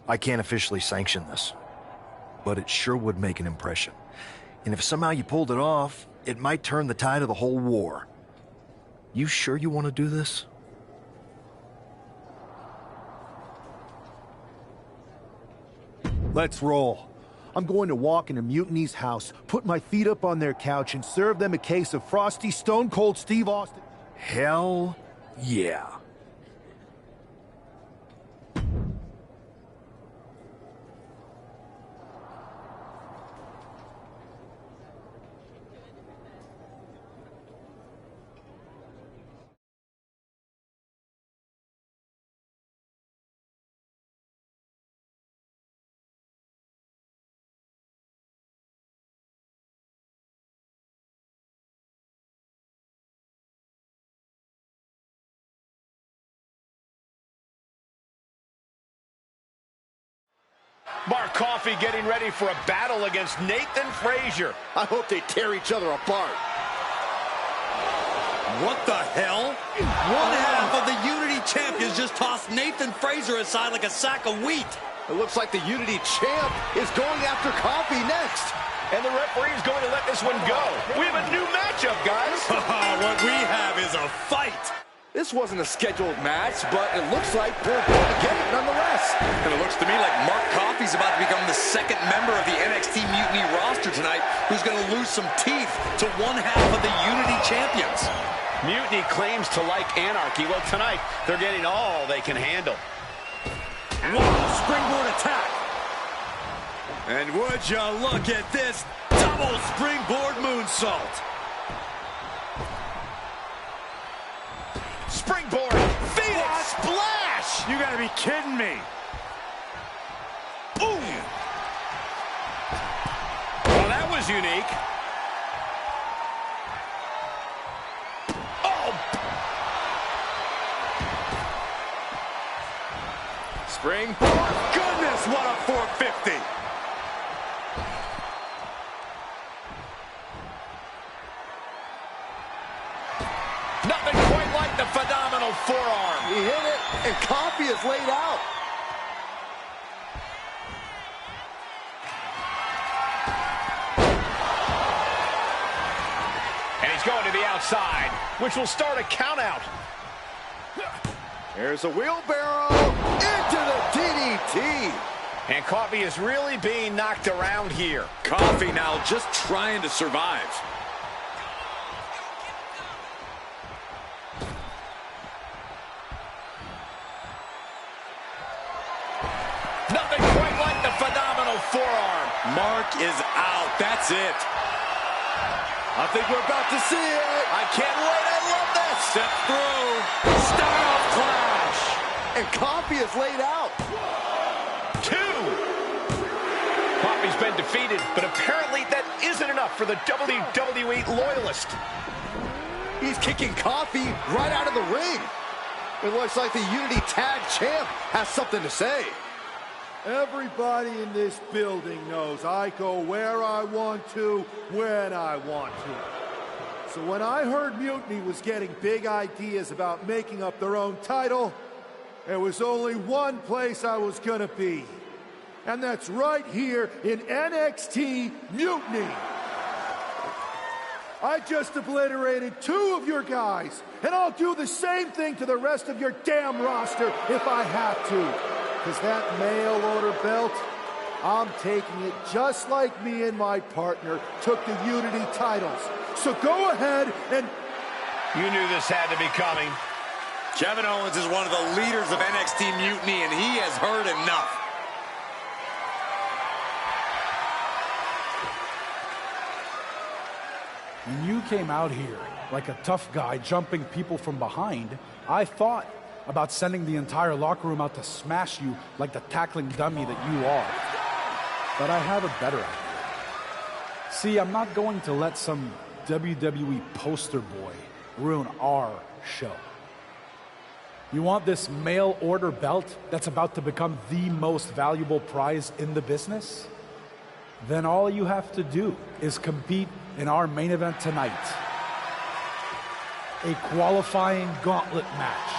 I can't officially sanction this, but it sure would make an impression. And if somehow you pulled it off, it might turn the tide of the whole war. You sure you want to do this? Let's roll. I'm going to walk into Mutiny's house, put my feet up on their couch, and serve them a case of frosty Stone Cold Steve Austin. Hell yeah. Mark Coffey getting ready for a battle against Nathan Frazier. I hope they tear each other apart. What the hell? One half of the Unity champions just tossed Nathan Frazier aside like a sack of wheat. It looks like the Unity champ is going after Coffey next. And the referee is going to let this one go. We have a new matchup, guys. What we have is a fight. This wasn't a scheduled match, but it looks like we're going to get it nonetheless. And it looks to me like Mark Coffey's about to become the second member of the NXT Mutiny roster tonight who's going to lose some teeth to one half of the Unity champions. Mutiny claims to like anarchy. Well, tonight, they're getting all they can handle. Wow, springboard attack. And would you look at this double springboard moonsault. Springboard, Phoenix splash! You gotta be kidding me. Ooh! Well, that was unique. Oh! Springboard. Goodness, what a 450! Nothing quite like the phenomenal forearm. He hit it, and Coffey is laid out. And he's going to the outside, which will start a count out. There's a wheelbarrow into the DDT. And Coffey is really being knocked around here. Coffey now just trying to survive. Nothing quite like the phenomenal forearm. Mark is out. That's it. I think we're about to see it. I can't wait. I love this. Step through. Style clash. And Coffey is laid out. 2. Coffey's been defeated, but apparently that isn't enough for the WWE loyalist. He's kicking Coffey right out of the ring. It looks like the Unity Tag Champ has something to say. Everybody in this building knows I go where I want to, when I want to. So when I heard Mutiny was getting big ideas about making up their own title, there was only one place I was gonna be. And that's right here in NXT Mutiny. I just obliterated 2 of your guys, and I'll do the same thing to the rest of your damn roster if I have to. Because that mail order belt, I'm taking it just like me and my partner took the Unity titles. So go ahead and... You knew this had to be coming. Kevin Owens is one of the leaders of NXT Mutiny, and he has heard enough. When you came out here like a tough guy jumping people from behind, I thought about sending the entire locker room out to smash you like the tackling dummy that you are. But I have a better idea. See, I'm not going to let some WWE poster boy ruin our show. You want this mail order belt that's about to become the most valuable prize in the business? Then all you have to do is compete in our main event tonight. A qualifying gauntlet match.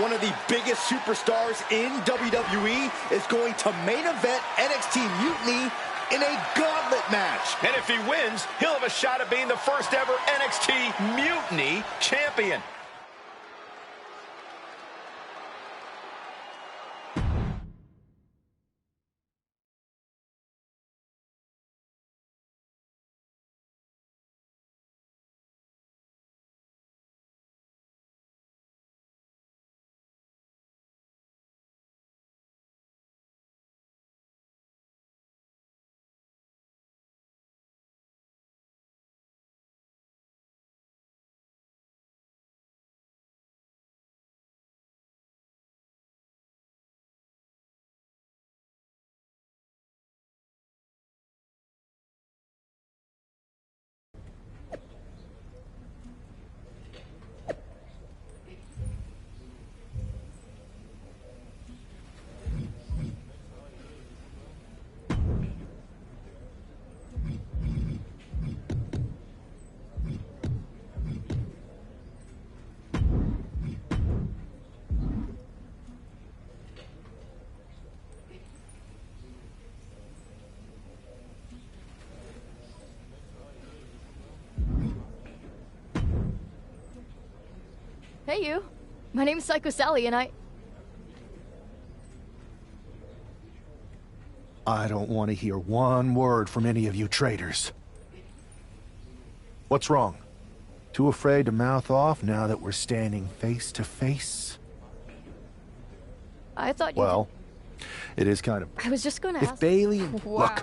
One of the biggest superstars in WWE is going to main event NXT Mutiny in a gauntlet match. And if he wins, he'll have a shot at being the first ever NXT Mutiny champion. Hey, you. My name's Psycho Sally, and I don't want to hear one word from any of you traitors. What's wrong? Too afraid to mouth off now that we're standing face to face? I thought you... Well, it is kind of... I was just going to ask... If Bailey... Wow.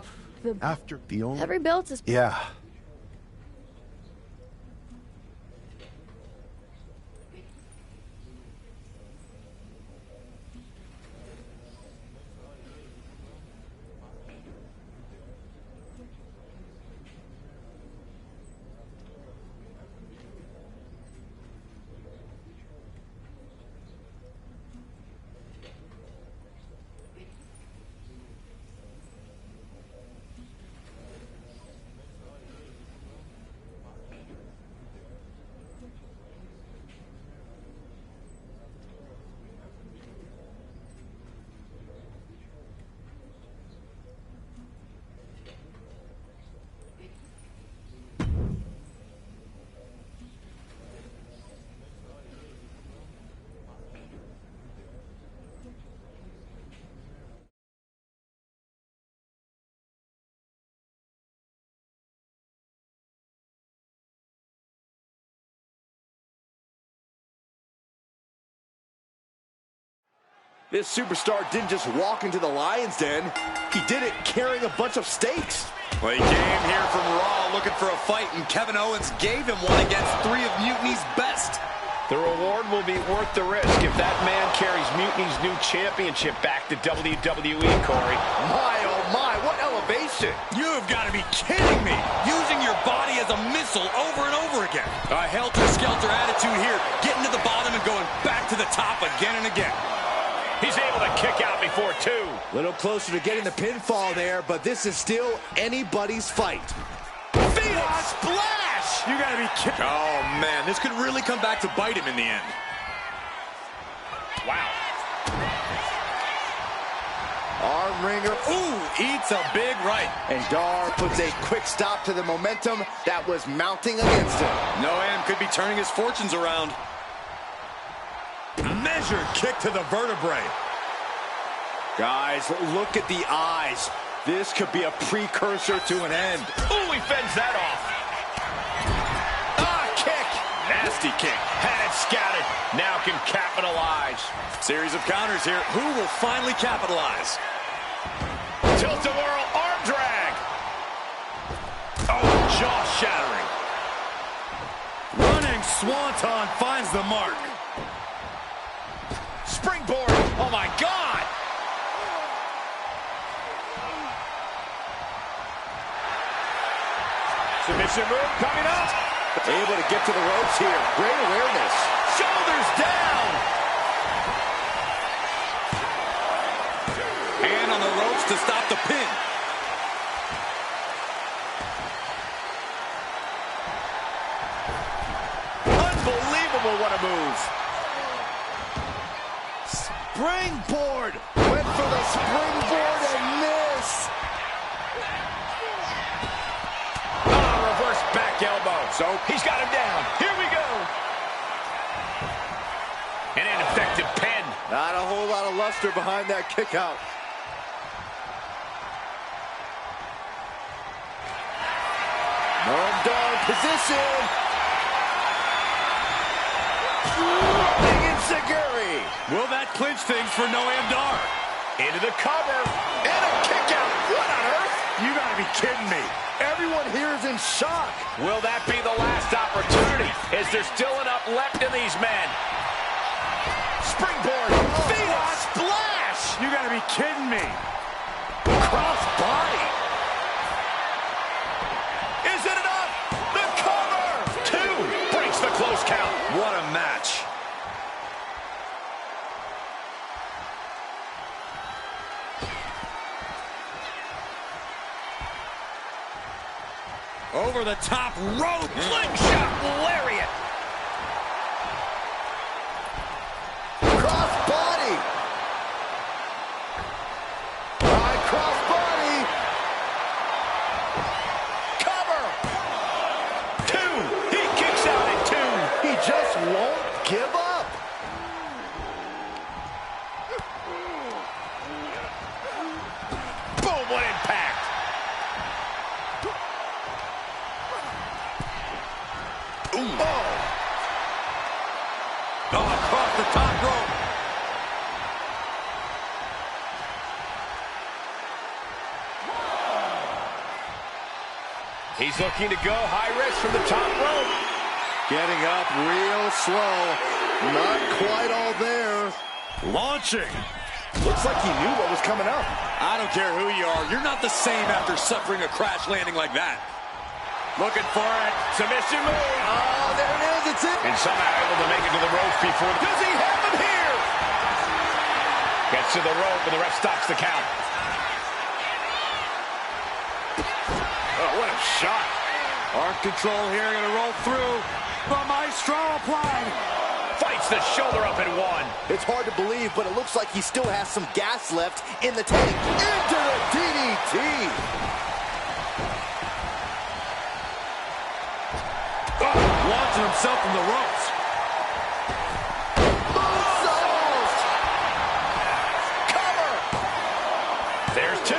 Look, after the only... Every belt is... Yeah. This superstar didn't just walk into the Lion's Den. He did it carrying a bunch of stakes. Well, he came here from Raw looking for a fight, and Kevin Owens gave him one against 3 of Mutiny's best. The reward will be worth the risk if that man carries Mutiny's new championship back to WWE, Corey. My, oh my, what elevation. You've got to be kidding me. Using your body as a missile over and over again. A helter-skelter attitude here, getting to the bottom and going back to the top again and again. He's able to kick out before 2. A little closer to getting the pinfall there, but this is still anybody's fight. Phoenix Splash! You gotta be kidding. Oh, man, this could really come back to bite him in the end. Wow. Arm wringer. Ooh, eats a big right. And Dar puts a quick stop to the momentum that was mounting against him. Noam could be turning his fortunes around. Measured kick to the vertebrae. Guys, look at the eyes. This could be a precursor to an end. Ooh, he fends that off. Kick. Nasty kick. Had it scouted. Now can capitalize. Series of counters here. Who will finally capitalize? Tilt-a-whirl arm drag. Oh, jaw-shattering. Running swanton finds the mark. Springboard. Oh, my God. Submission move coming up. Able to get to the ropes here. Great awareness. Shoulders down. Hand on the ropes to stop the pin. Unbelievable, what a move. Springboard. Went for the springboard and missed. Reverse back elbow. So he's got him down. Here we go. An ineffective pin. Not a whole lot of luster behind that kick out. Noam Dar position. Big enziguri. Will that clinch things for Noam Dar? Into the cover. And a kick out. What on earth? You gotta be kidding me. Everyone here is in shock. Will that be the last opportunity? Is there still enough left in these men? Springboard. Phoenix splash. You gotta be kidding me. Cross body. Is it enough? The cover. 2 breaks the close count. What a match. Over the top rope. Slingshot lariat. Cross body. High cross body. Cover. 2. He kicks out at 2. He just won't give up. Boom, what impact. Oh, across the top rope. He's looking to go high risk from the top rope. Getting up real slow. Not quite all there. Launching. Looks like he knew what was coming up. I don't care who you are. You're not the same after suffering a crash landing like that. Looking for it. Submission move. Oh, there it is. It's it. And somehow able to make it to the ropes before. Does he have him here? Gets to the rope and the ref stops the count. Oh, what a shot. Arm control here. Going to roll through. The maestro applied. Fights the shoulder up in 1. It's hard to believe, but it looks like he still has some gas left in the tank. Into the DDT. Launching himself from the ropes. Moonsault! Cover! There's 2.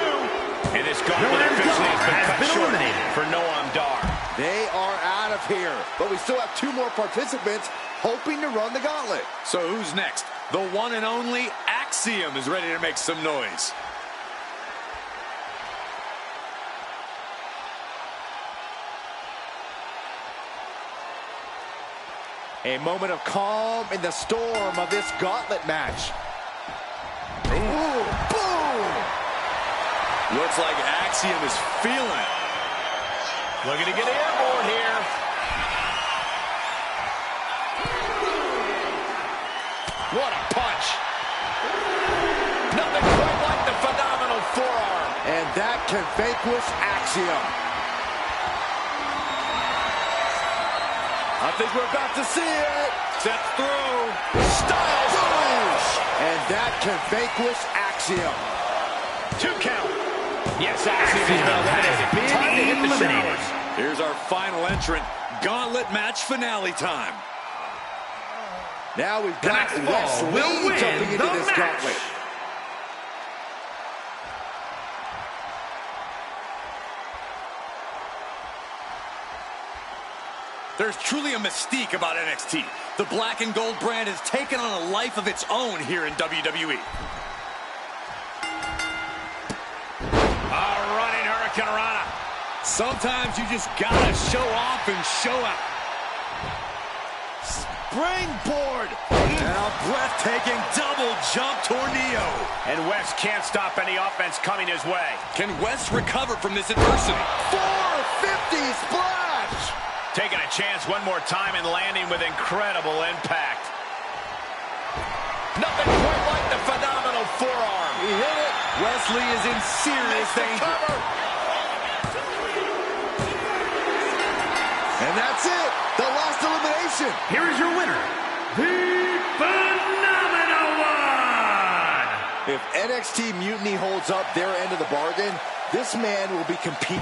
And this gauntlet officially has been cut short for Noam Dar. They are out of here, but we still have 2 more participants hoping to run the gauntlet. So who's next? The one and only Axiom is ready to make some noise. A moment of calm in the storm of this gauntlet match. Ooh, boom! Looks like Axiom is feeling it. Looking to get airborne here. What a punch. Nothing quite like the phenomenal forearm. And that can vanquish Axiom. I think we're about to see it. Step through. Styles push. And that can vanquish Axiom. 2 count. Yes, Axiom has time to hit the showers. Here's our final entrant. Gauntlet match finale time. Now we've got Wesley jumping into this gauntlet. There's truly a mystique about NXT. The black and gold brand has taken on a life of its own here in WWE. A running Hurricanrana. Sometimes you just gotta show off and show out. Springboard. And a breathtaking double jump tornado. And West can't stop any offense coming his way. Can West recover from this adversity? 450 splash. Taking a chance one more time and landing with incredible impact. Nothing quite like the phenomenal forearm. He hit it. Wesley is in serious danger. And that's it. The last elimination. Here is your winner, the Phenomenal One! If NXT Mutiny holds up their end of the bargain, this man will be competing.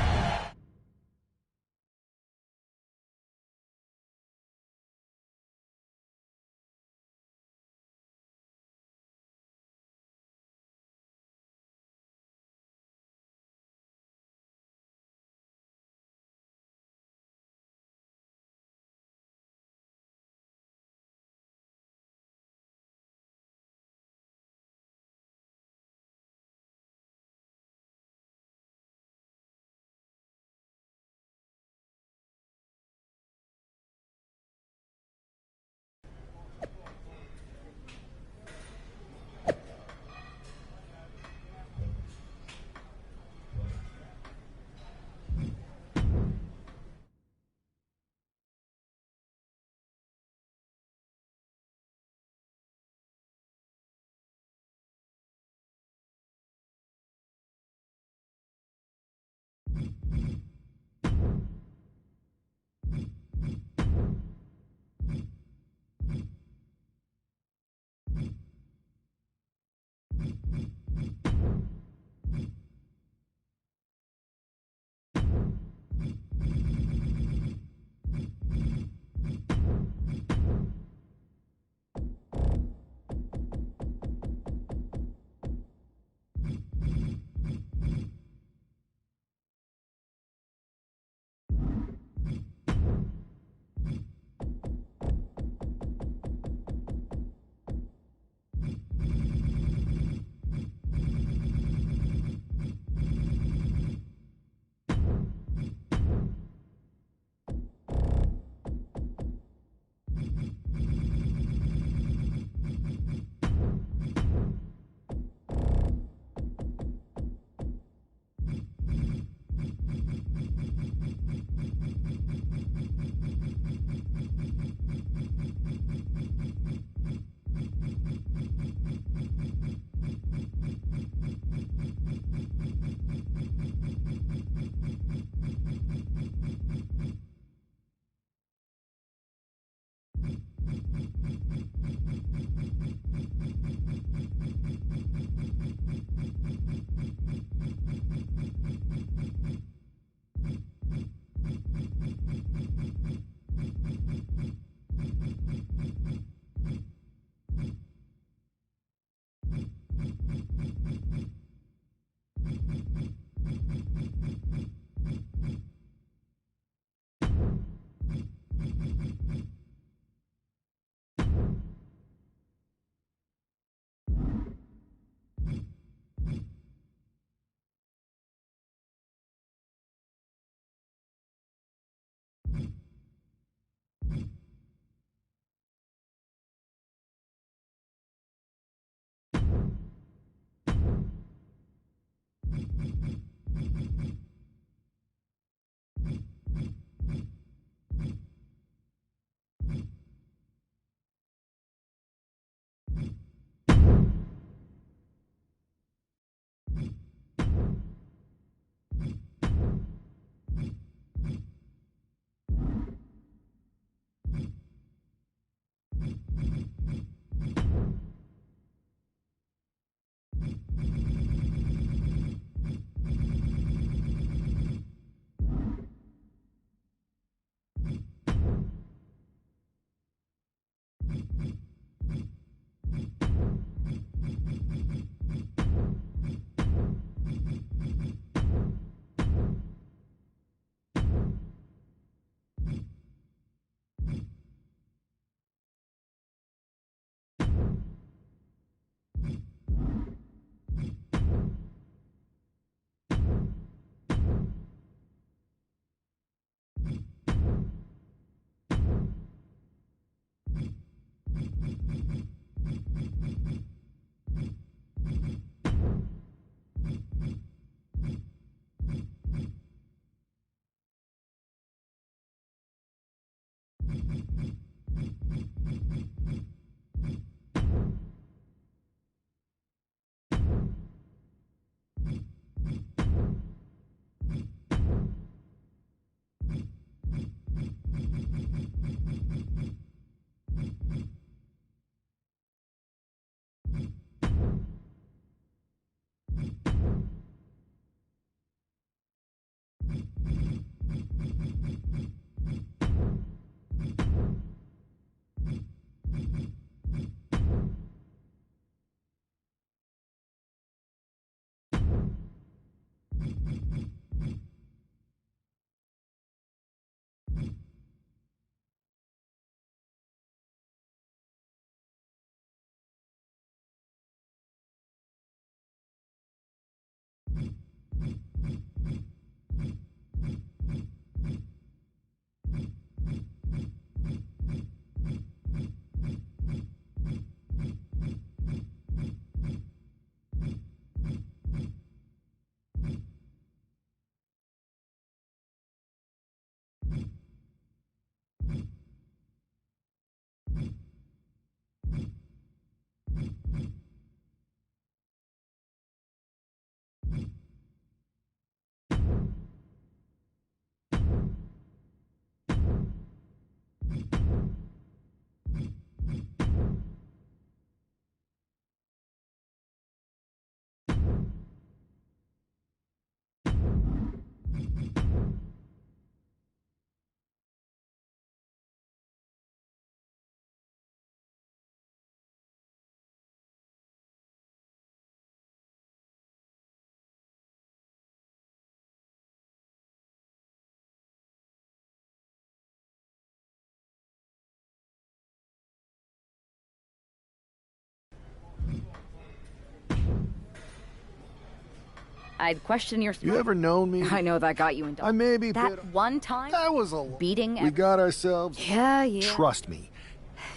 I'd question your smart. You ever known me? I know that got you into I may be that one time. That was a beating. We got ourselves. Yeah. Trust me.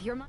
You're my.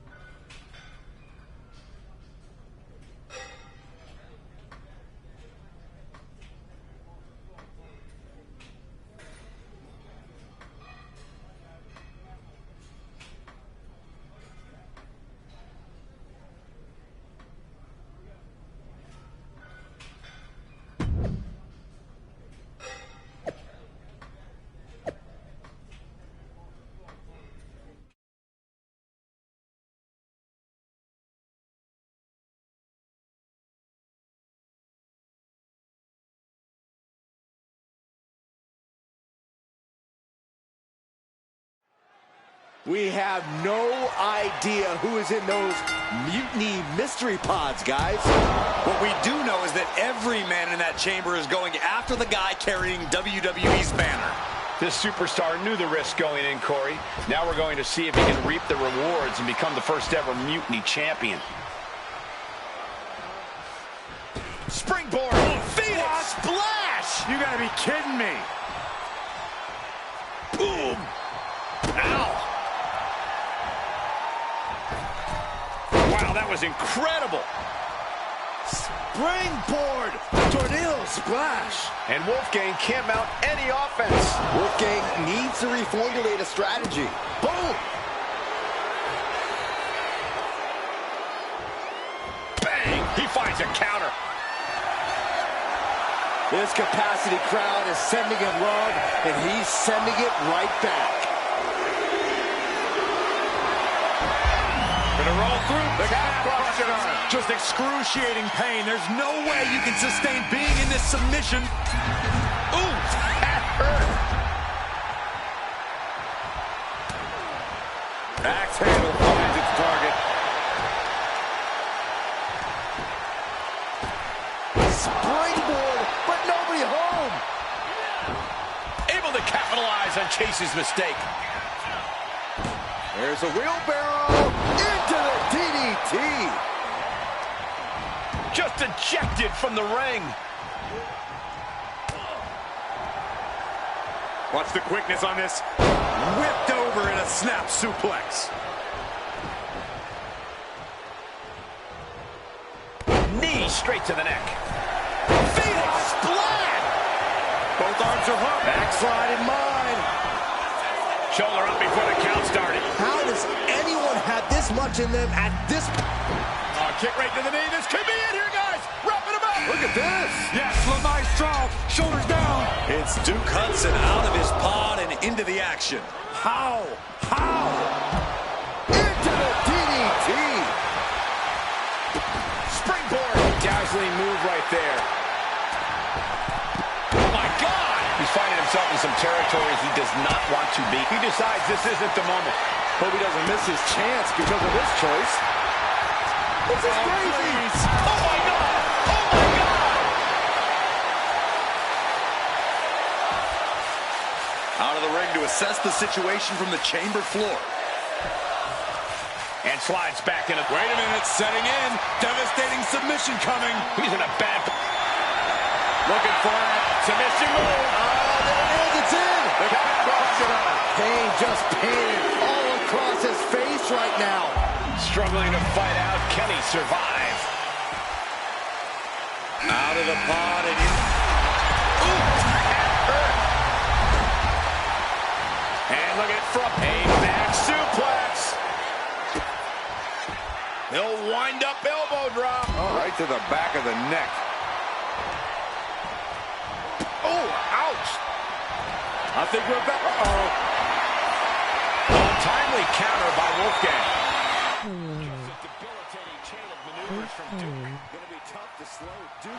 We have no idea who is in those Mutiny mystery pods, guys. What we do know is that every man in that chamber is going after the guy carrying WWE's banner. This superstar knew the risk going in, Corey. Now we're going to see if he can reap the rewards and become the first ever Mutiny champion. Springboard. Phoenix splash. You gotta be kidding me. Boom. Ow. Wow, that was incredible. Springboard. Tornado splash. And Wolfgang can't mount any offense. Wolfgang needs to reformulate a strategy. Boom. Bang. He finds a counter. This capacity crowd is sending him love, and he's sending it right back. Gonna roll through. The calf crusher. Just excruciating pain. There's no way you can sustain being in this submission. Ooh, that hurt. Axe handle finds its target. Springboard, but nobody home. Able to capitalize on Chase's mistake. There's a wheelbarrow into the DDT. Just ejected from the ring. Watch the quickness on this. Whipped over in a snap suplex. Knee straight to the neck. Phoenix splash. Both arms are hooked. Backslide in mind. Shoulder up before the count started. How does anyone have this much in them at this point? Kick right to the knee. This could be it here, guys. Wrapping him up. Look at this. Yes, Maestro. Shoulders down. It's Duke Hudson out of his pod and into the action. How? Into the DDT. Springboard. Dazzling move right there. Oh, my God. He's finding himself in some territories he does not want to be. He decides this isn't the moment. Hope he doesn't miss his chance because of this choice. This is crazy. Please. Oh, my God. Oh, my God. Out of the ring to assess the situation from the chamber floor. And slides back in. Wait a minute, setting in. Devastating submission coming. He's in a bad... Looking for it. Submission move. Oh, there it is. It's in. The crossover. Pain just painted all across his face right now. Struggling to fight out. Can he survive? Out of the pod and in. Ooh, that hurt. And look at from a back suplex. He'll wind up elbow drop. Right to the back of the neck. Oh, ouch. I think we're back. Uh-oh. Untimely counter by Wolfgang.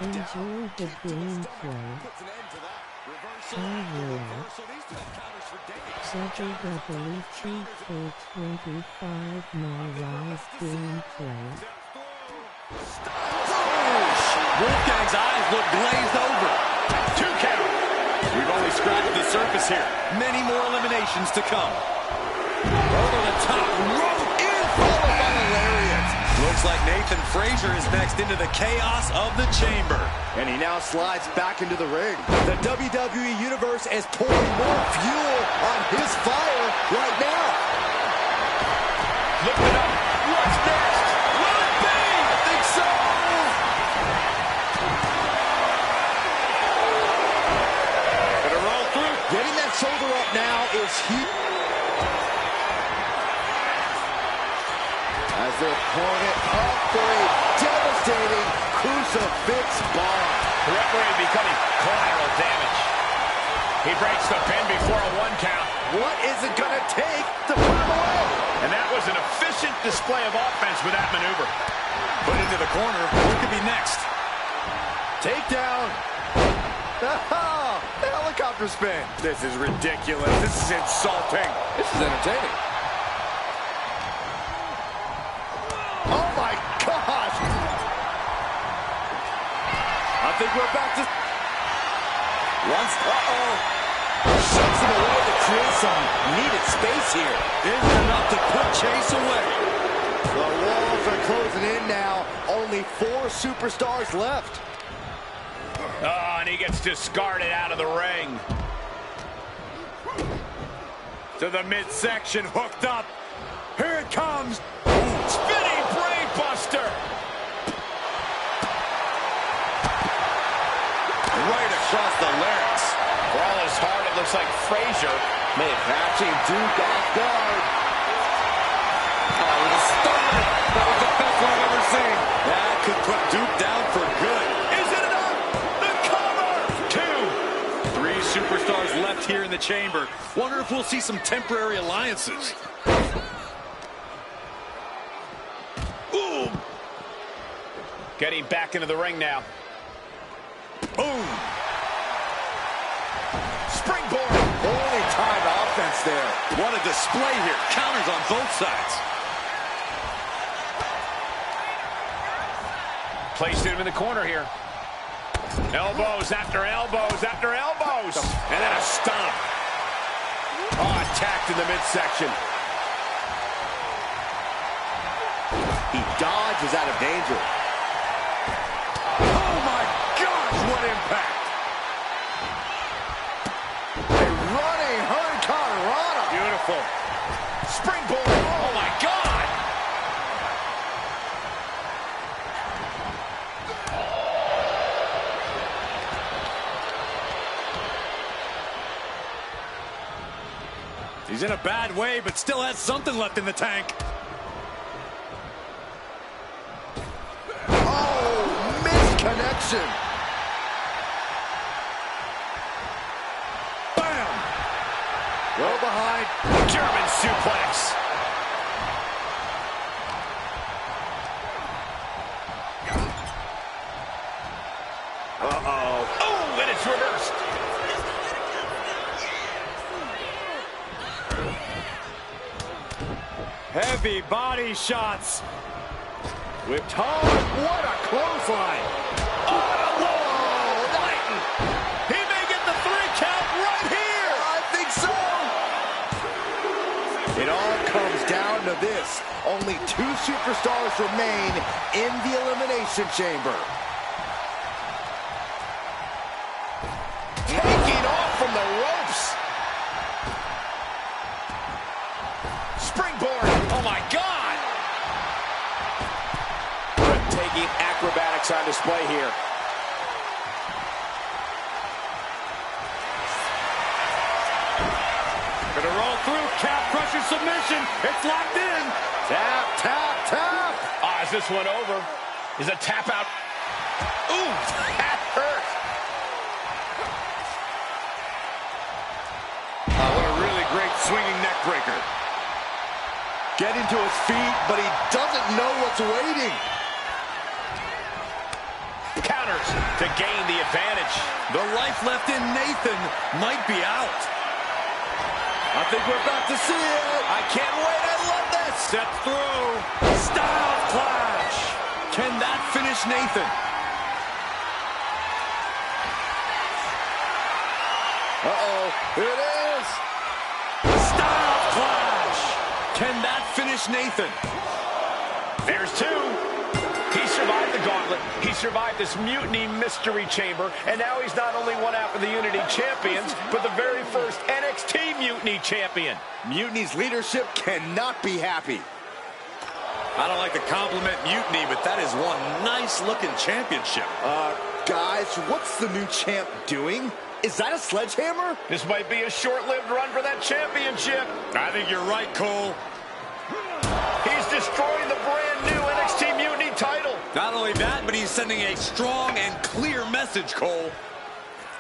Enjoy the gameplay. I will. WWE 2K25 MyRise gameplay. Wolfgang's eyes look glazed over. 2 count. We've only scratched the surface here. Many more eliminations to come. Over the top, rope in, followed by a lariat. Looks like Nathan Frazier is next into the chaos of the chamber. And he now slides back into the ring. The WWE Universe is pouring more fuel on his fire right now. Look it up. What's next? Will it be? I think so. Gonna roll through. Getting that shoulder up now is huge. As they're pulling it up for a devastating crucifix bomb. The referee becoming collateral damage. He breaks the pin before a 1 count. What is it going to take to put him away? And that was an efficient display of offense with that maneuver. Put into the corner. What could be next? Takedown. The helicopter spin. This is ridiculous. This is insulting. This is entertaining. Oh, my gosh. I think we're back to... Once... Shoves him away to create some needed space here. Isn't enough to put Chase away. The walls are closing in now. Only 4 superstars left. Oh, and he gets discarded out of the ring. To the midsection, hooked up. Here it comes. Spinning brain buster. Right across the larynx. For all his heart, it looks like Frazier may have catching Duke off guard. Oh, the start. That was the best one I've ever seen. That could put Duke down for good. Is it enough? The cover. 2. 3 superstars left here in the chamber. Wonder if we'll see some temporary alliances. Ooh. Getting back into the ring now. Boom. Springboard. Only time offense there. What a display here. Counters on both sides. Placed him in the corner here. Elbows after elbows after elbows. And then a stomp. Oh, attacked in the midsection. He dodges out of danger. Oh, my gosh, what impact. A running hurricanrana. Beautiful. Springboard. Oh, my God. He's in a bad way, but still has something left in the tank. Oh, misconnection. Bam. Go behind. German suplex. Uh-oh. Oh, and it's reversed. Heavy body shots. Whipped hard. What a clothesline. Oh, Lighten. He may get the 3 count right here. I think so. It all comes down to this. Only 2 superstars remain in the Elimination Chamber. Taking off from the ropes. Springboard. Oh, my God. Breathtaking acrobatics on display here. Gonna roll through, calf crusher submission. It's locked in. Tap, tap, tap. Is this one over? Is a tap out? Ooh, that hurt. What a really great swinging neck breaker. Getting to his feet, but he doesn't know what's waiting. Counters to gain the advantage. The life left in Nathan might be out. I think we're about to see it. I can't wait. I love this. Step through. Style clash. Can that finish Nathan? Uh-oh. Here it is. Style clash. Can that finish Nathan? There's 2. He survived the gauntlet. He survived this Mutiny Mystery Chamber. And now he's not only one half of the Unity Champions, but the very first NXT Mutiny Champion. Mutiny's leadership cannot be happy. I don't like to compliment Mutiny, but that is one nice-looking championship. Guys, what's the new champ doing? Is that a sledgehammer? This might be a short-lived run for that championship. I think you're right, Cole. He's destroying the brand new NXT Mutiny title. Not only that, but he's sending a strong and clear message, Cole.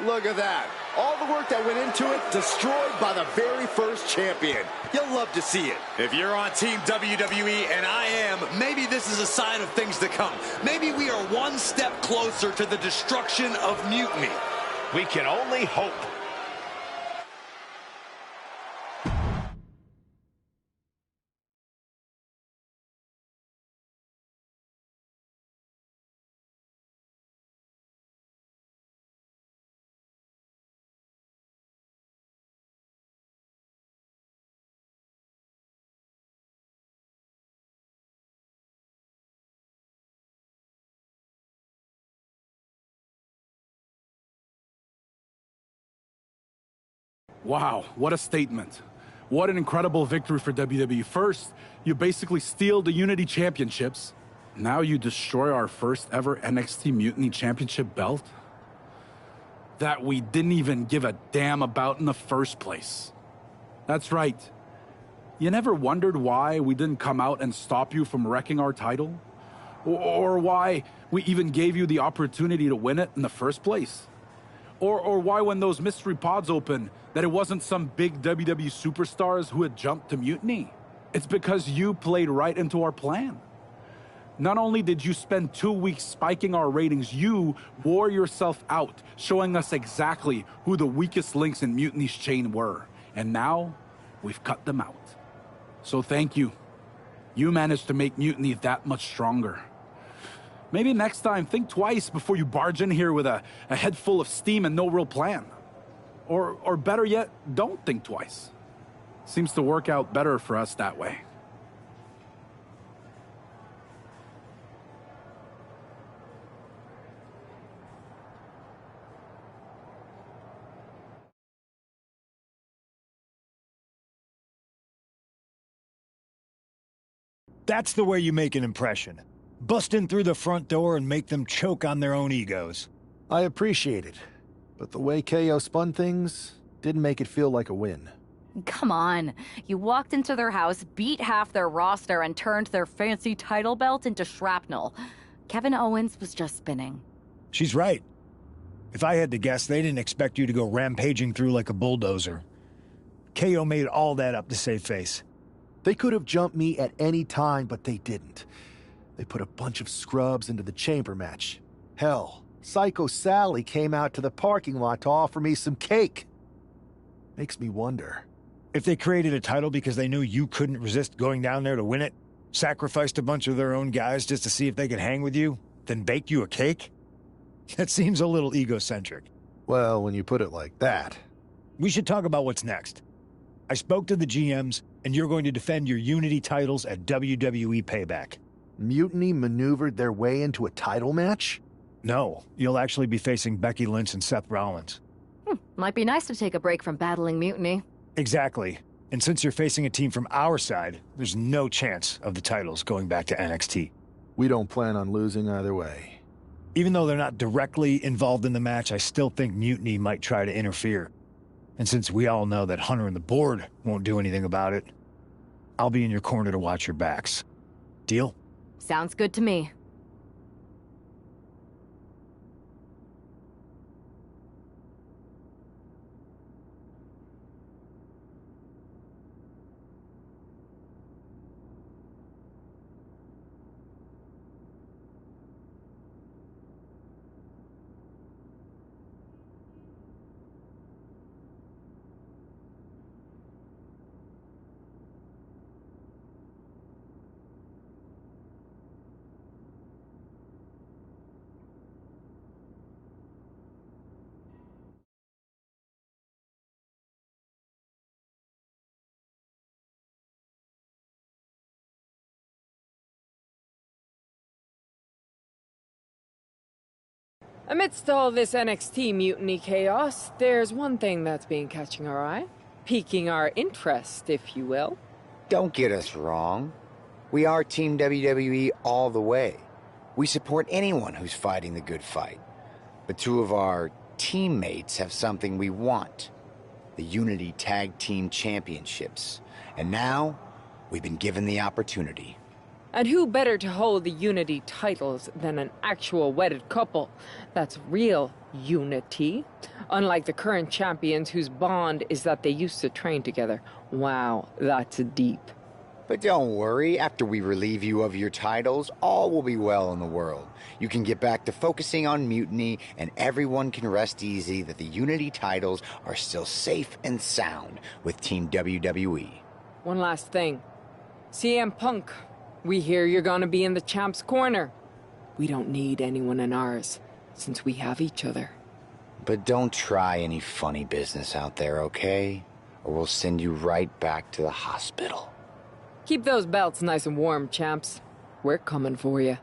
Look at that. All the work that went into it, destroyed by the very first champion. You'll love to see it. If you're on Team WWE, and I am, maybe this is a sign of things to come. Maybe we are one step closer to the destruction of Mutiny. We can only hope. Wow, what a statement. What an incredible victory for WWE. First, you basically steal the Unity Championships. Now you destroy our first ever NXT Mutiny Championship belt that we didn't even give a damn about in the first place. That's right. You never wondered why we didn't come out and stop you from wrecking our title? Or why we even gave you the opportunity to win it in the first place? Or why when those mystery pods open, that it wasn't some big WWE superstars who had jumped to Mutiny? It's because you played right into our plan. Not only did you spend 2 weeks spiking our ratings, you wore yourself out, showing us exactly who the weakest links in Mutiny's chain were. And now, we've cut them out. So thank you. You managed to make Mutiny that much stronger. Maybe next time, think twice before you barge in here with a head full of steam and no real plan. Or better yet, don't think twice. Seems to work out better for us that way. That's the way you make an impression. Bust in through the front door and make them choke on their own egos. I appreciate it, but the way KO spun things didn't make it feel like a win. Come on. You walked into their house, beat half their roster, and turned their fancy title belt into shrapnel. Kevin Owens was just spinning. She's right. If I had to guess, they didn't expect you to go rampaging through like a bulldozer. KO made all that up to save face. They could have jumped me at any time, but they didn't. They put a bunch of scrubs into the chamber match. Hell, Psycho Sally came out to the parking lot to offer me some cake. Makes me wonder, If they created a title because they knew you couldn't resist going down there to win it, sacrificed a bunch of their own guys just to see if they could hang with you, then bake you a cake? That seems a little egocentric. Well, when you put it like that. We should talk about what's next. I spoke to the GMs, and you're going to defend your Unity titles at WWE Payback. Mutiny maneuvered their way into a title match? No, you'll actually be facing Becky Lynch and Seth Rollins. Might be nice to take a break from battling Mutiny. Exactly. And since you're facing a team from our side, there's no chance of the titles going back to NXT. We don't plan on losing either way. Even though they're not directly involved in the match, I still think Mutiny might try to interfere. And since we all know that Hunter and the board won't do anything about it, I'll be in your corner to watch your backs. Deal? Sounds good to me. Amidst all this NXT mutiny chaos, there's one thing that's been catching our eye. Piquing our interest, if you will. Don't get us wrong. We are Team WWE all the way. We support anyone who's fighting the good fight. But two of our teammates have something we want. The Unity Tag Team Championships. And now, we've been given the opportunity. And who better to hold the Unity titles than an actual wedded couple? That's real unity. Unlike the current champions whose bond is that they used to train together. Wow, that's deep. But don't worry, after we relieve you of your titles, all will be well in the world. You can get back to focusing on Mutiny, and everyone can rest easy that the Unity titles are still safe and sound with Team WWE. One last thing. CM Punk. We hear you're gonna be in the champ's corner. We don't need anyone in ours, since we have each other. But don't try any funny business out there, okay? Or we'll send you right back to the hospital. Keep those belts nice and warm, champs. We're coming for you.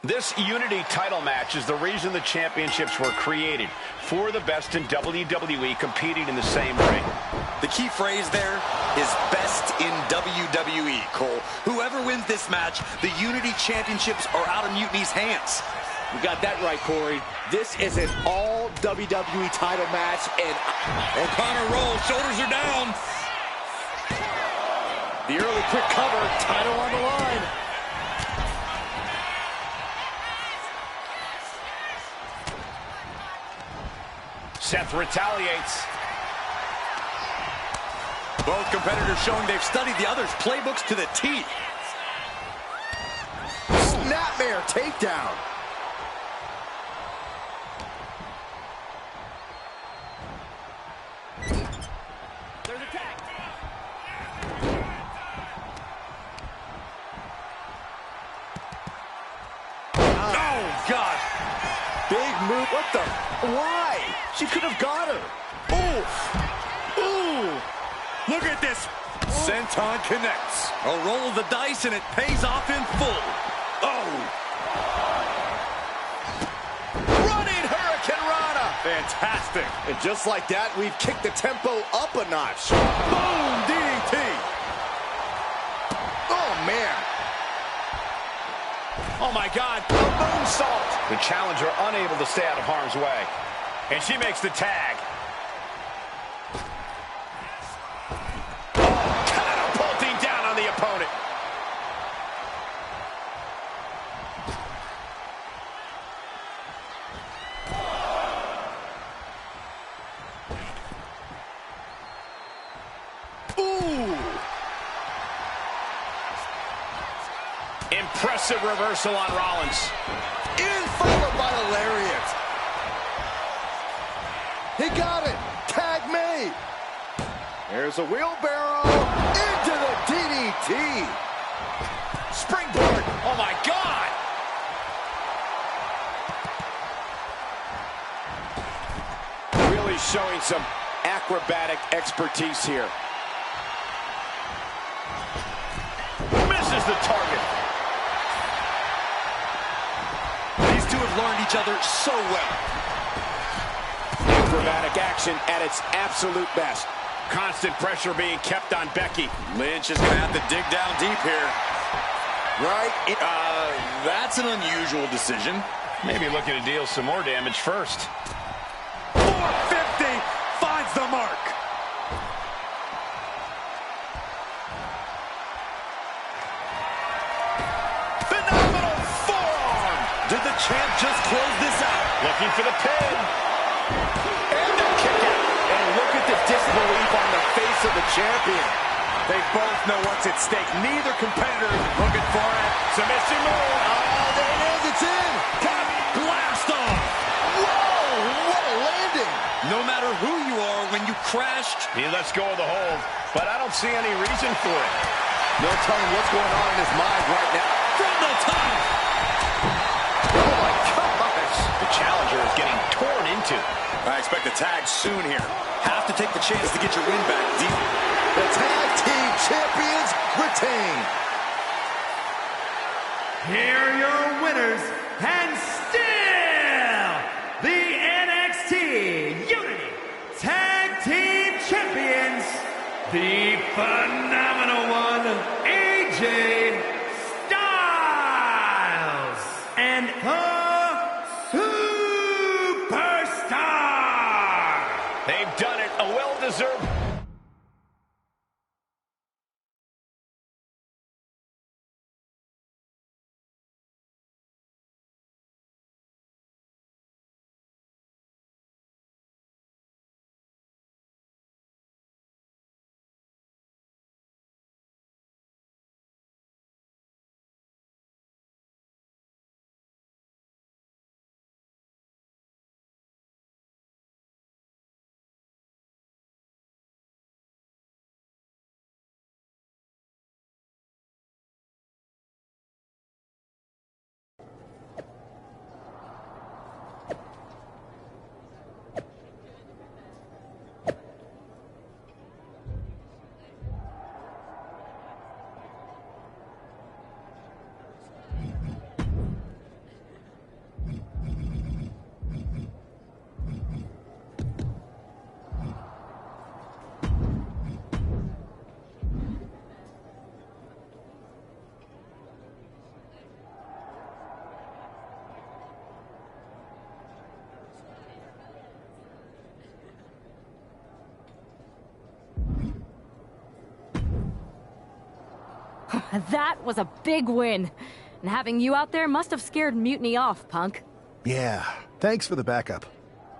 This Unity title match is the reason the championships were created. For the best in WWE competing in the same ring. The key phrase there is best in WWE, Cole. Whoever wins this match, the Unity championships are out of Mutiny's hands. You got that right, Corey. This is an all WWE title match, and O'Connor rolls, shoulders are down. The early quick cover, title on the line. Seth retaliates. Both competitors showing they've studied the other's playbooks to the T. Snapmare takedown. There's a tag. Oh, God. Big move. What the? Why? She could have got her. Ooh. Ooh. Look at this. Senton connects. A roll of the dice, and it pays off in full. Oh. Running Hurricane Rana. Fantastic. And just like that, we've kicked the tempo up a notch. Boom, DDT. Oh, man. Oh, my God. A moonsault. The challenger unable to stay out of harm's way. And she makes the tag. Oh, catapulting down on the opponent. Impressive reversal on Rollins. In followed by a lariat. He got it. Tag made. There's a wheelbarrow into the DDT. Springboard. Oh, my God. Really showing some acrobatic expertise here. Misses the target. These two have learned each other so well. Acrobatic action at its absolute best. Constant pressure being kept on Becky. Lynch is going to have to dig down deep here. Right? That's an unusual decision. Maybe looking to deal some more damage first. 450 finds the mark. Phenomenal forearm. Did the champ just close this out? Looking for the pin. And a kick out. And look at the disbelief on the face of the champion. They both know what's at stake. Neither competitor is looking for it. Submission move. Oh, there it is. It's in. Cut. Blast off. Whoa, what a landing. No matter who you are, when you crashed, He lets go of the hold, but I don't see any reason for it. No telling what's going on in his mind right now. from the top. Oh, my gosh. The challenger is getting torn into. I expect a tag soon here. Have to take the chance to get your win back deep. The tag team champions retain. Here are your winners, and still the NXT Unity Tag Team Champions, the phenomenal one, AJ Styles, and the Superstar. They've done it. A well-deserved... That was a big win. And having you out there must have scared Mutiny off, Punk. Yeah, thanks for the backup.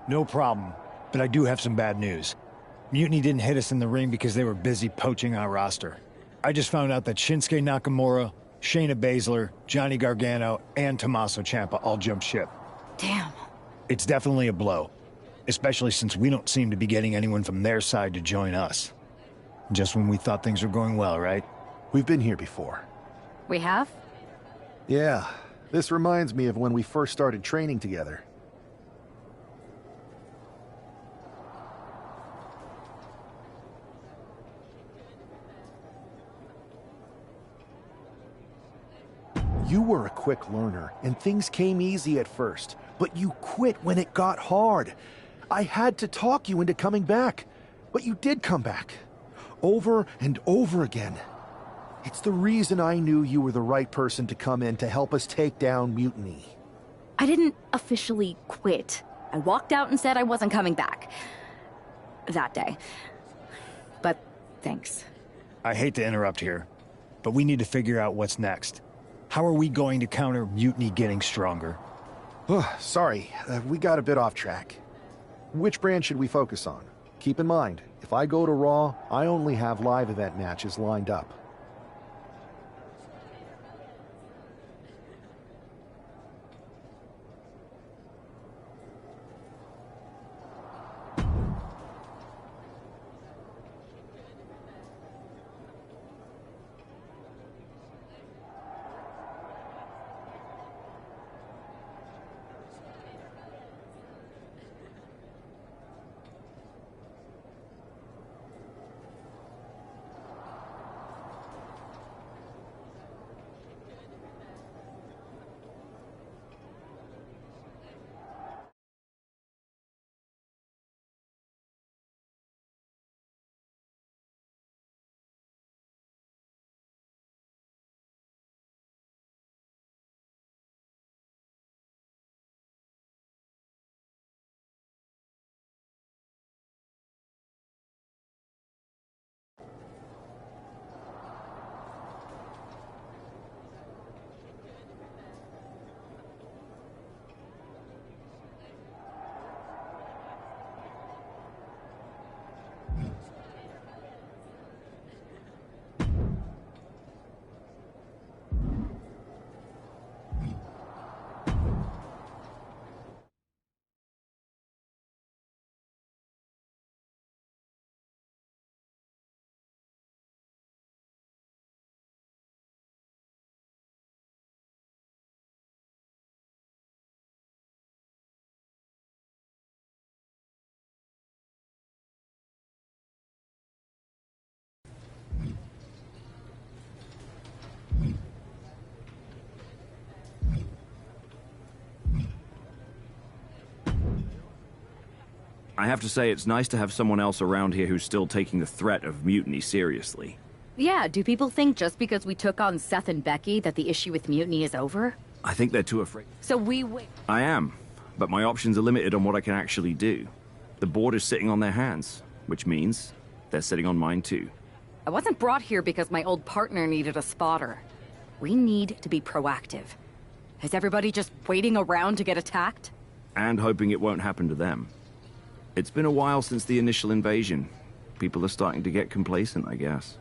No problem, but I do have some bad news. Mutiny didn't hit us in the ring because they were busy poaching our roster. I just found out that Shinsuke Nakamura, Shayna Baszler, Johnny Gargano, and Tommaso Ciampa all jumped ship. Damn. It's definitely a blow, especially since we don't seem to be getting anyone from their side to join us. Just when we thought things were going well, right? We've been here before. We have? Yeah, this reminds me of when we first started training together. You were a quick learner, and things came easy at first, but you quit when it got hard. I had to talk you into coming back, but you did come back. Over and over again. It's the reason I knew you were the right person to come in to help us take down Mutiny. I didn't officially quit. I walked out and said I wasn't coming back. That day. But thanks. I hate to interrupt here, but we need to figure out what's next. How are we going to counter Mutiny getting stronger? Sorry, we got a bit off track. Which brand should we focus on? Keep in mind, if I go to Raw, I only have live event matches lined up. I have to say it's nice to have someone else around here who's still taking the threat of mutiny seriously. Yeah, do people think just because we took on Seth and Becky that the issue with mutiny is over? I think they're too afraid. So we wait. I am, but my options are limited on what I can actually do. The board is sitting on their hands, which means they're sitting on mine too. I wasn't brought here because my old partner needed a spotter. We need to be proactive. Is everybody just waiting around to get attacked? And hoping it won't happen to them. It's been a while since the initial invasion. People are starting to get complacent, I guess.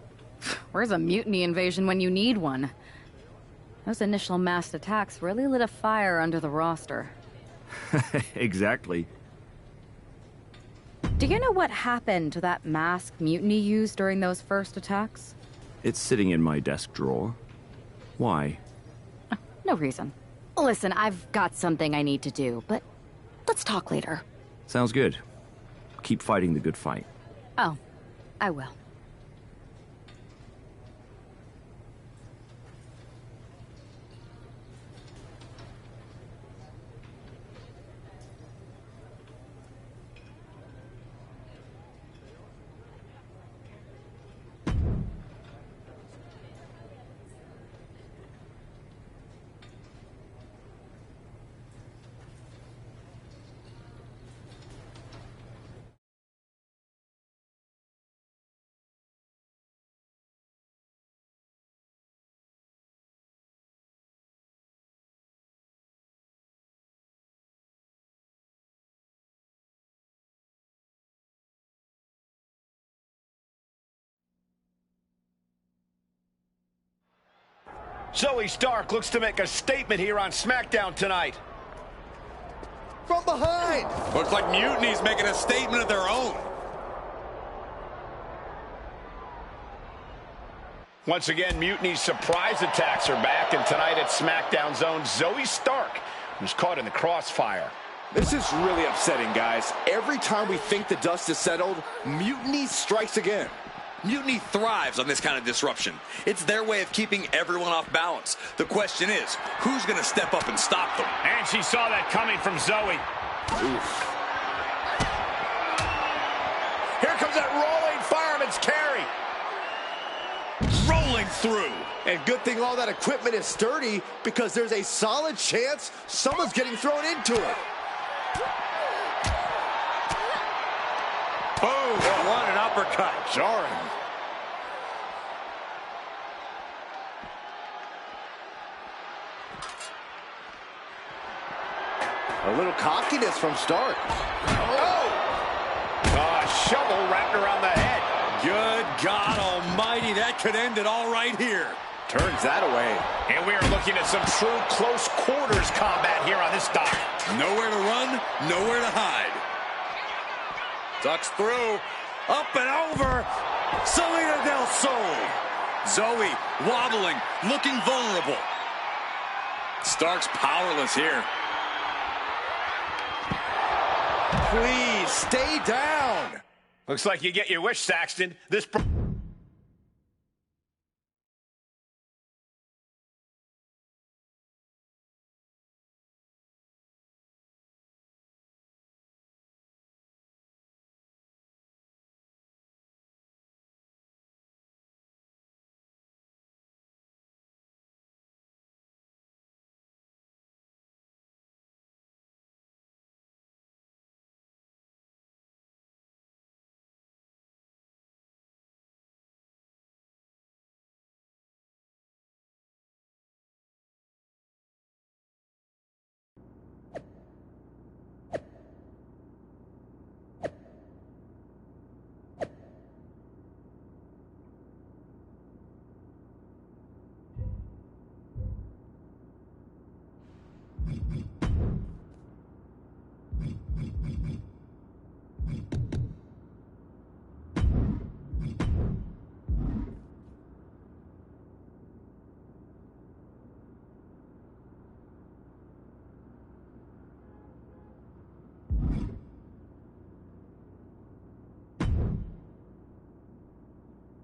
Where's a mutiny invasion when you need one? Those initial massed attacks really lit a fire under the roster. Exactly. Do you know what happened to that mask Mutiny used during those first attacks? It's sitting in my desk drawer. Why? No reason. Listen, I've got something I need to do, but let's talk later. Sounds good. Keep fighting the good fight. Oh, I will. Zoe Stark looks to make a statement here on Smackdown tonight. From behind! Looks like Mutiny's making a statement of their own. Once again, Mutiny's surprise attacks are back, and tonight at SmackDown's own Zoe Stark was caught in the crossfire. This is really upsetting, guys. Every time we think the dust is settled, Mutiny strikes again. Mutiny thrives on this kind of disruption. It's their way of keeping everyone off balance. The question is, who's going to step up and stop them? And she saw that coming from Zoe. Oof. Here comes that rolling fireman's carry. Rolling through. And good thing all that equipment is sturdy, because there's a solid chance someone's getting thrown into it. Boom! What an uppercut. Jarring. A little cockiness from Stark. Oh! A shovel wrapped around the head. Good God almighty, that could end it all right here. Turns that away. And we are looking at some true close quarters combat here on this dock. Nowhere to run, nowhere to hide. Ducks through, up and over. Selena Del Sol. Zoe wobbling, looking vulnerable. Stark's powerless here. Please, stay down. Looks like you get your wish, Saxton. This...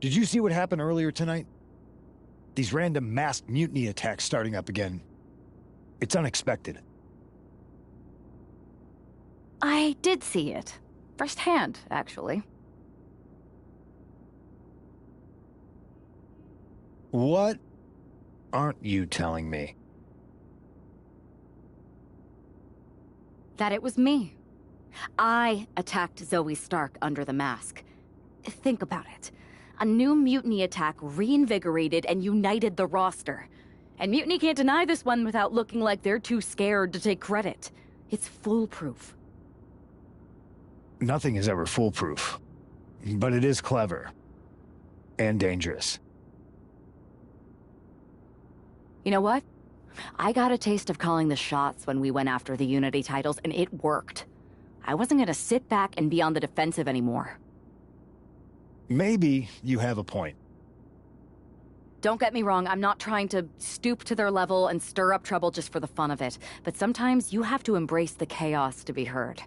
Did you see what happened earlier tonight? These random masked mutiny attacks starting up again. It's unexpected. I did see it. Firsthand, actually. What aren't you telling me? That it was me. I attacked Zoe Stark under the mask. Think about it. A new Mutiny attack reinvigorated and united the roster. And Mutiny can't deny this one without looking like they're too scared to take credit. It's foolproof. Nothing is ever foolproof. But it is clever. And dangerous. You know what? I got a taste of calling the shots when we went after the Unity titles, and it worked. I wasn't gonna sit back and be on the defensive anymore. Maybe you have a point. Don't get me wrong, I'm not trying to stoop to their level and stir up trouble just for the fun of it. But sometimes you have to embrace the chaos to be heard.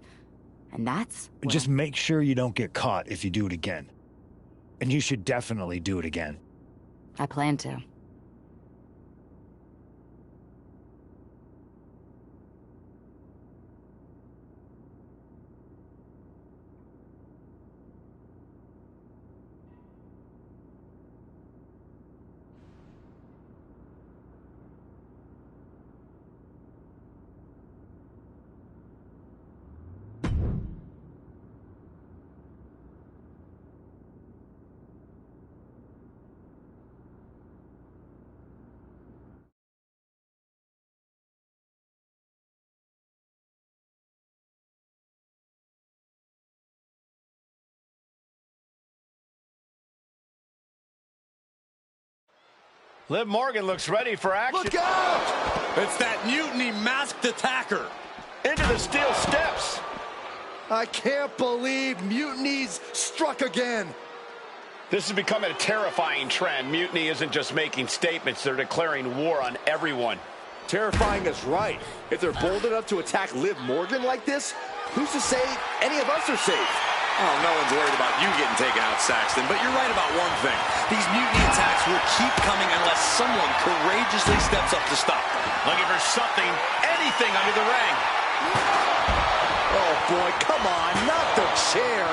And that's... Just make sure you don't get caught if you do it again. And you should definitely do it again. I plan to. Liv Morgan looks ready for action. Look out! It's that Mutiny masked attacker. Into the steel steps. I can't believe Mutiny's struck again. This is becoming a terrifying trend. Mutiny isn't just making statements, they're declaring war on everyone. Terrifying is right. If they're bold enough to attack Liv Morgan like this, who's to say any of us are safe? Oh, no one's worried about you getting taken out, Saxton, but you're right about one thing. These Mutiny attacks will keep coming unless someone courageously steps up to stop them. Looking for something, anything under the ring. Oh, boy, come on, not the chair.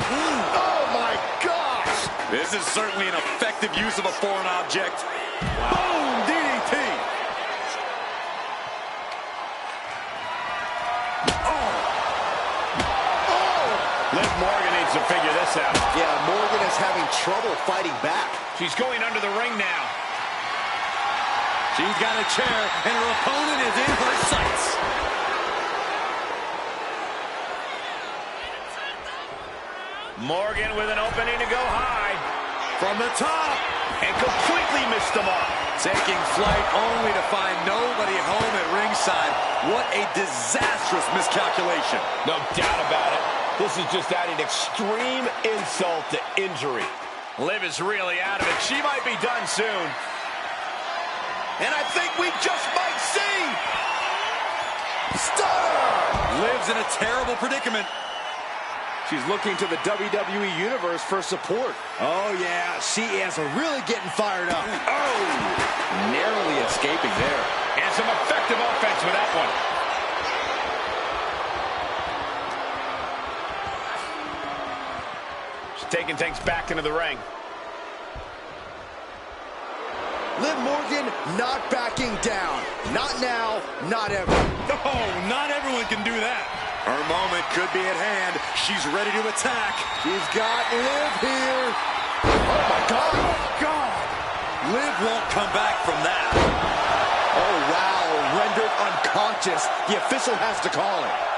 Oh, my gosh. This is certainly an effective use of a foreign object. Boom, DDT. Liv Morgan needs to figure this out. Yeah, Morgan is having trouble fighting back. She's going under the ring now. She's got a chair, and her opponent is in her sights. Morgan with an opening to go high. From the top. And completely missed the mark. Taking flight only to find nobody at home at ringside. What a disastrous miscalculation. No doubt about it. This is just adding extreme insult to injury. Liv is really out of it. She might be done soon. And I think we just might see. Stunner! Liv's in a terrible predicament. She's looking to the WWE Universe for support. Oh, yeah, she is really getting fired up. Oh, narrowly escaping there. And some effective offense with that one. She's taking things back into the ring. Liv Morgan not backing down. Not now, not ever. Oh, not everyone can do that. Her moment could be at hand. She's ready to attack. She's got Liv here. Oh, my God. Oh, God. Liv won't come back from that. Oh, wow. Rendered unconscious. The official has to call it.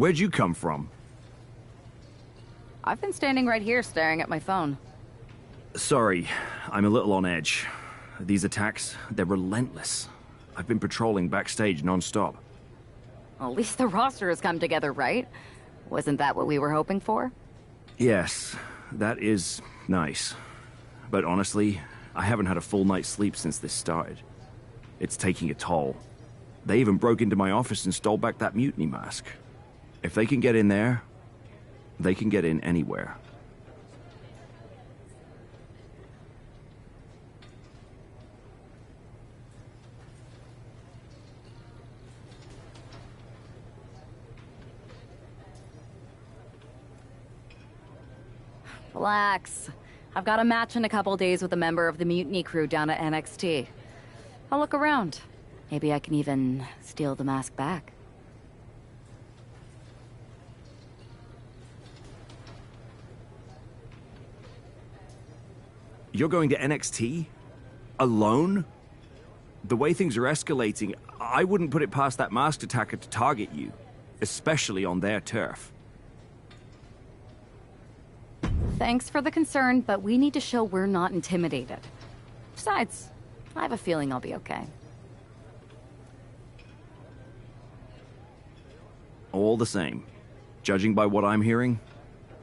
Where'd you come from? I've been standing right here staring at my phone. Sorry, I'm a little on edge. These attacks, they're relentless. I've been patrolling backstage non-stop. At least the roster has come together, right? Wasn't that what we were hoping for? Yes, that is nice. But honestly, I haven't had a full night's sleep since this started. It's taking a toll. They even broke into my office and stole back that Mutiny mask. If they can get in there, they can get in anywhere. Relax. I've got a match in a couple days with a member of the Mutiny crew down at NXT. I'll look around. Maybe I can even steal the mask back. You're going to NXT? Alone? The way things are escalating, I wouldn't put it past that masked attacker to target you, especially on their turf. Thanks for the concern, but we need to show we're not intimidated. Besides, I have a feeling I'll be okay. All the same, judging by what I'm hearing,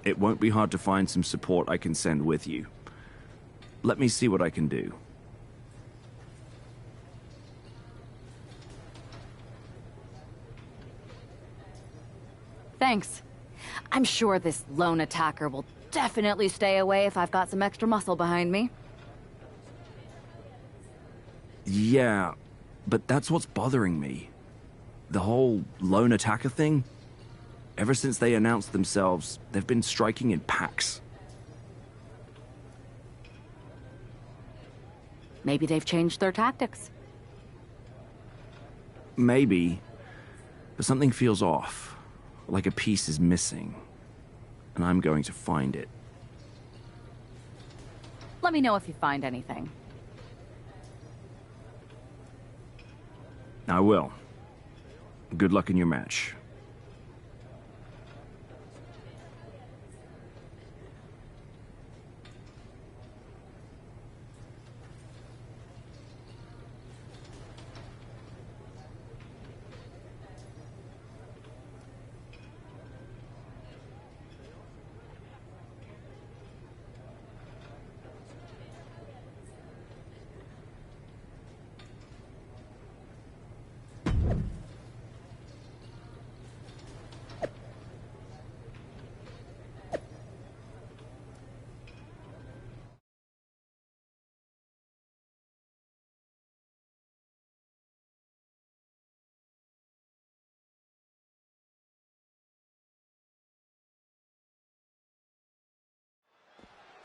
it won't be hard to find some support I can send with you. Let me see what I can do. Thanks. I'm sure this lone attacker will definitely stay away if I've got some extra muscle behind me. Yeah, but that's what's bothering me. The whole lone attacker thing? Ever since they announced themselves, they've been striking in packs. Maybe they've changed their tactics. Maybe, but something feels off, like a piece is missing, and I'm going to find it. Let me know if you find anything. I will. Good luck in your match.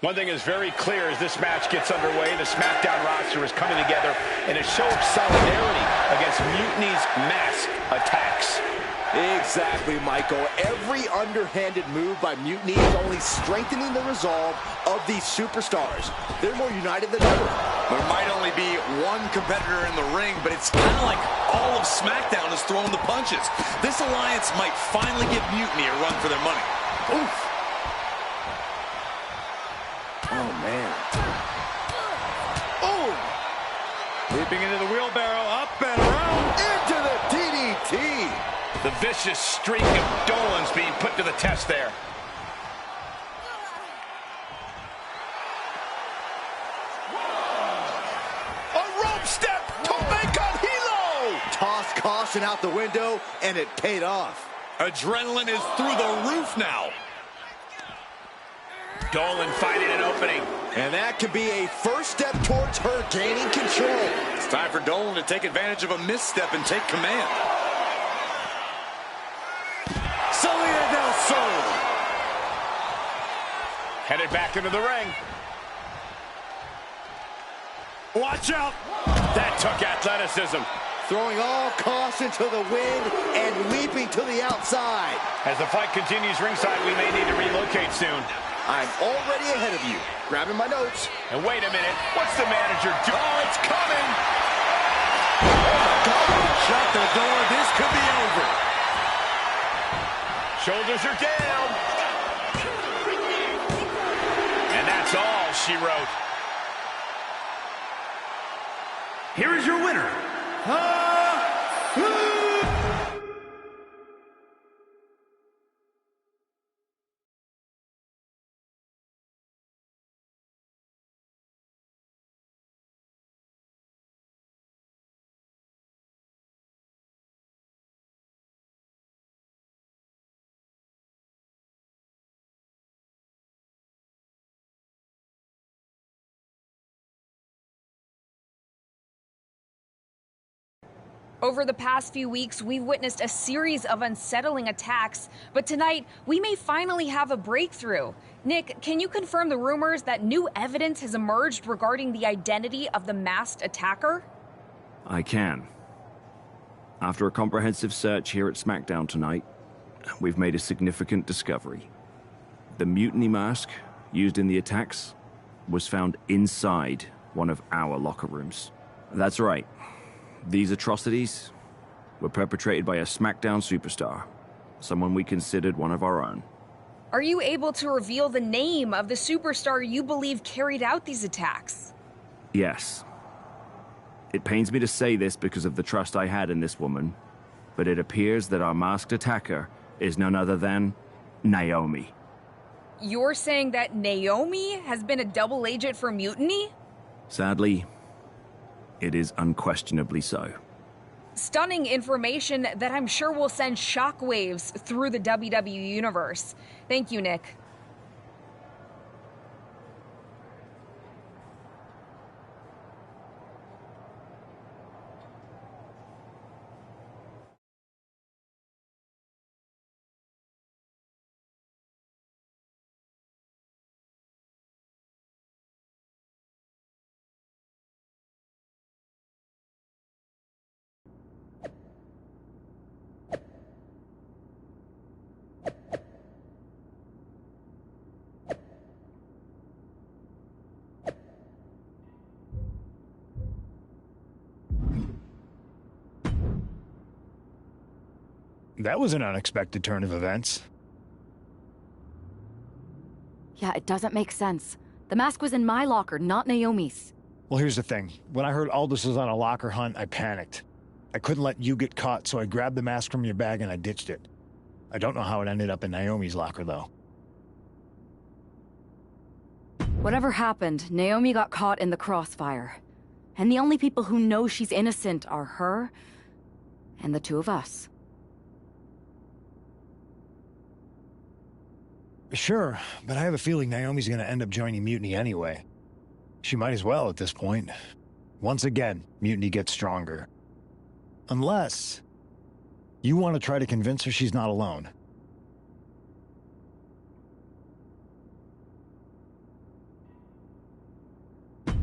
One thing is very clear as this match gets underway. The Smackdown roster is coming together in a show of solidarity against Mutiny's mask attacks. Exactly, Michael. Every underhanded move by Mutiny is only strengthening the resolve of these superstars. They're more united than ever. There might only be one competitor in the ring, but it's kind of like all of Smackdown is throwing the punches. This alliance might finally give Mutiny a run for their money. Oof. Oh, man. Oh! Leaping into the wheelbarrow, up and around. Into the DDT. The vicious streak of Dolan's being put to the test there. A rope step to make a hilo. Toss caution out the window, and it paid off. Adrenaline is through the roof now. Dolan finding an opening. And that could be a first step towards her gaining control. It's time for Dolan to take advantage of a misstep and take command. Selena Del Sol. Headed back into the ring. Watch out. That took athleticism. Throwing all caution to the wind and leaping to the outside. As the fight continues ringside, we may need to relocate soon. I'm already ahead of you. Grabbing my notes. And wait a minute. What's the manager doing? Oh, it's coming. Oh, my God. Shut the door. This could be over. Shoulders are down. And that's all she wrote. Here is your winner, Over the past few weeks, we've witnessed a series of unsettling attacks, but tonight, we may finally have a breakthrough. Nick, can you confirm the rumors that new evidence has emerged regarding the identity of the masked attacker? I can. After a comprehensive search here at Smackdown tonight, we've made a significant discovery. The Mutiny mask used in the attacks was found inside one of our locker rooms. That's right. These atrocities were perpetrated by a Smackdown superstar, someone we considered one of our own. Are you able to reveal the name of the superstar you believe carried out these attacks? Yes. It pains me to say this because of the trust I had in this woman, but it appears that our masked attacker is none other than Naomi. You're saying that Naomi has been a double agent for Mutiny? Sadly, it is unquestionably so. Stunning information that I'm sure will send shockwaves through the WWE universe. Thank you, Nick. That was an unexpected turn of events. Yeah, it doesn't make sense. The mask was in my locker, not Naomi's. Well, here's the thing. When I heard Aldous was on a locker hunt, I panicked. I couldn't let you get caught, so I grabbed the mask from your bag and I ditched it. I don't know how it ended up in Naomi's locker, though. Whatever happened, Naomi got caught in the crossfire. And the only people who know she's innocent are her and the two of us. Sure, but I have a feeling Naomi's gonna end up joining Mutiny anyway. She might as well at this point. Once again, Mutiny gets stronger. Unless you want to try to convince her she's not alone.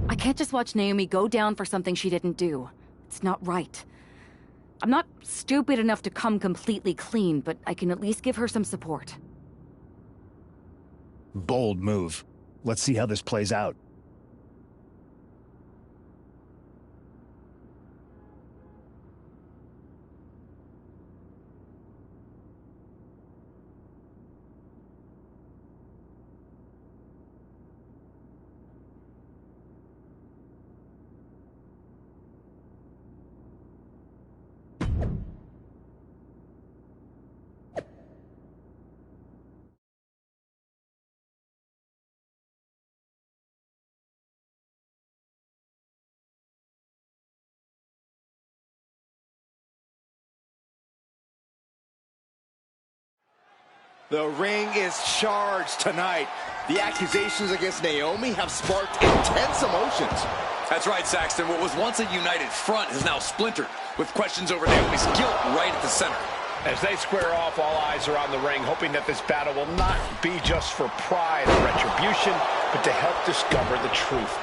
I can't just watch Naomi go down for something she didn't do. It's not right. I'm not stupid enough to come completely clean, but I can at least give her some support. Bold move. Let's see how this plays out. The ring is charged tonight. The accusations against Naomi have sparked intense emotions. That's right, Saxton. What was once a united front is now splintered, with questions over Naomi's guilt right at the center. As they square off, all eyes are on the ring, hoping that this battle will not be just for pride or retribution, but to help discover the truth.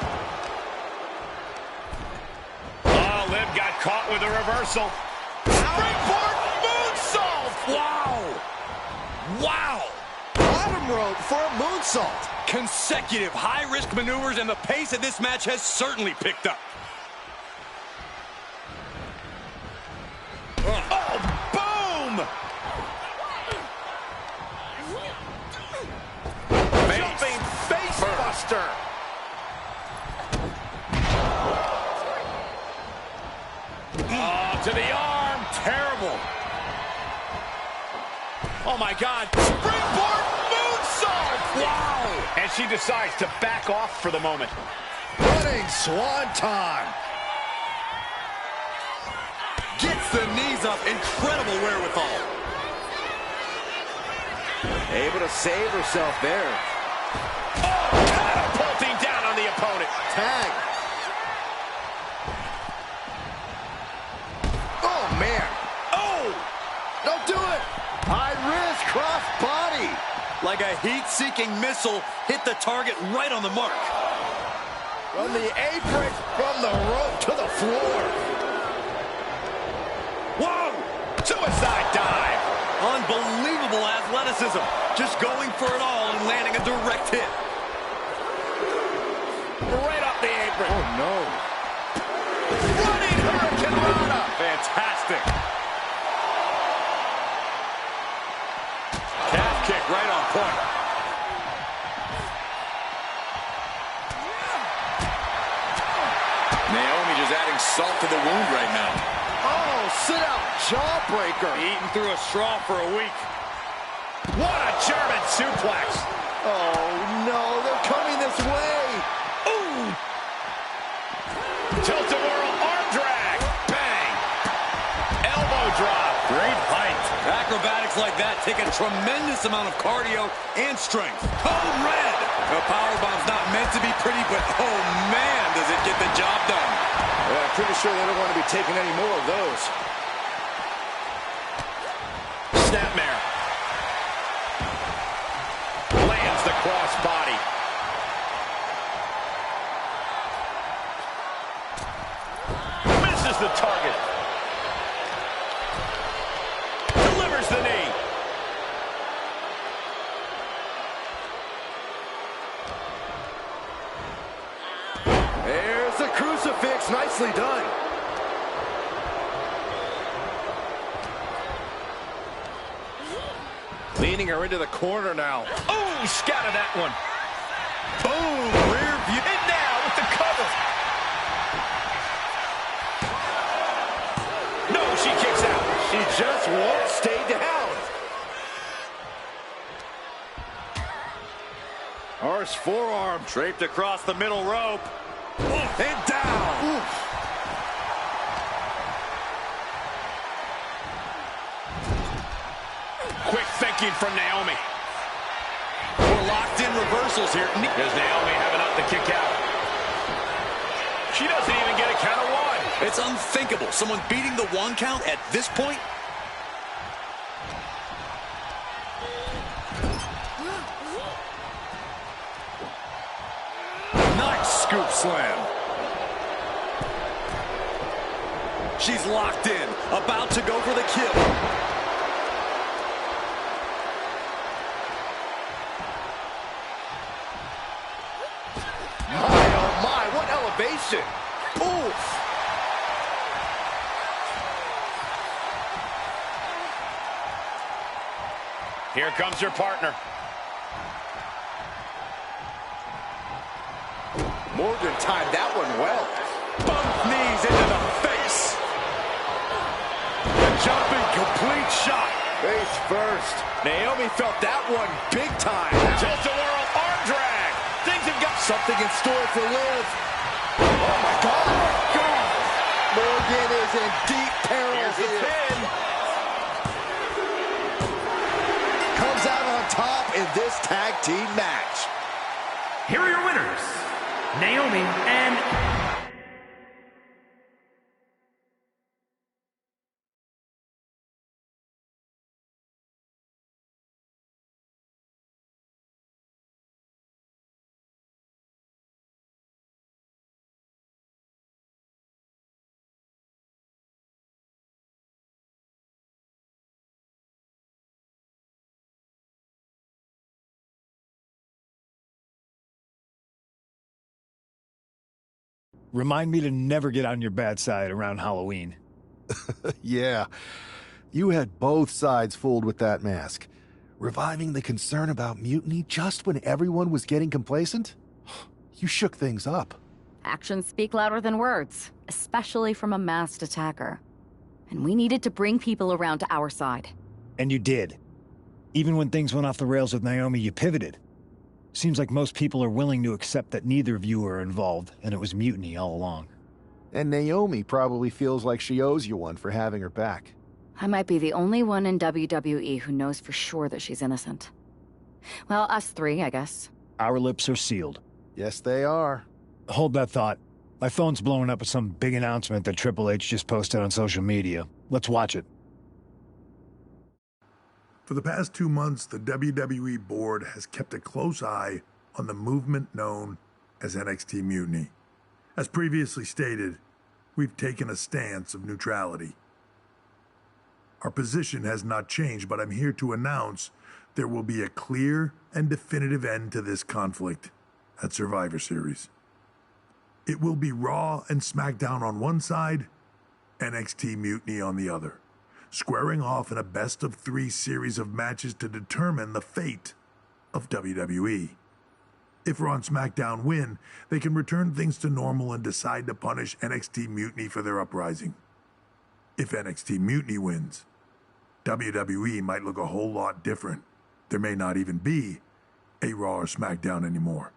Oh, Liv got caught with a reversal. Springboard moonsault! Wow! Wow! Bottom rope for a moonsault. Consecutive high-risk maneuvers, and the pace of this match has certainly picked up. Oh, boom! Jumping face buster. Oh, to the arm. Terrible. Oh, my God. Springboard moonsault. Wow. And she decides to back off for the moment. Running swanton. Gets the knees up. Incredible wherewithal. Able to save herself there. Oh, catapulting down on the opponent. Tag. Oh, man. Oh! Don't do it. High risk cross body. Like a heat-seeking missile, hit the target right on the mark. From the apron, from the rope to the floor. Whoa! Suicide dive. Unbelievable athleticism. Just going for it all and landing a direct hit. Right off the apron. Oh, no. Running Hurricane Rana. Fantastic. Calf kick right on point. Naomi just adding salt to the wound right now. Oh, sit-out jawbreaker. Eating through a straw for a week. What a German suplex. Oh, no, they're coming this way. Ooh. Tilt-a-whirl arm drag. Bang. Elbow drop. Great height. Acrobatics like that take a tremendous amount of cardio and strength. Code red. The powerbomb's not meant to be pretty, but oh man, does it get the job done. Yeah, I'm pretty sure they don't want to be taking any more of those. Snapmare. Lands the crossbody. Misses the target. Delivers the knee. There's the crucifix. Nicely done. Leaning her into the corner now. Oh, scattered that one. Boom, rear view. And now with the cover. No, she kicks out. She just won't stay down. Arse forearm. Draped across the middle rope. And down. Oof. Quick thinking from Naomi. We're locked in reversals here. Does Naomi have enough to kick out? She doesn't even get a count of one. It's unthinkable. Someone beating the one count at this point. Nice scoop slam. She's locked in, about to go for the kill. My, oh my, what elevation. Oof. Here comes your partner. Morgan timed that one well. Both knees into the face. The jumping complete shot. Face first. Naomi felt that one big time. Tilt-a-whirl arm drag. Things have got something in store for Liv. Oh my God. Morgan is in deep peril. Here's the pin. Comes out on top in this tag team match. Here are your winners, Naomi and... Remind me to never get on your bad side around Halloween. Yeah. You had both sides fooled with that mask. Reviving the concern about Mutiny just when everyone was getting complacent? You shook things up. Actions speak louder than words, especially from a masked attacker. And we needed to bring people around to our side. And you did. Even when things went off the rails with Naomi, you pivoted. Seems like most people are willing to accept that neither of you were involved, and it was Mutiny all along. And Naomi probably feels like she owes you one for having her back. I might be the only one in WWE who knows for sure that she's innocent. Well, us three, I guess. Our lips are sealed. Yes, they are. Hold that thought. My phone's blowing up with some big announcement that Triple H just posted on social media. Let's watch it. For the past 2 months, the WWE board has kept a close eye on the movement known as NXT Mutiny. As previously stated, we've taken a stance of neutrality. Our position has not changed, but I'm here to announce there will be a clear and definitive end to this conflict at Survivor Series. It will be Raw and Smackdown on one side, NXT Mutiny on the other, squaring off in a best-of-3 series of matches to determine the fate of WWE. If Raw and SmackDown win, they can return things to normal and decide to punish NXT Mutiny for their uprising. If NXT Mutiny wins, WWE might look a whole lot different. There may not even be a Raw or SmackDown anymore.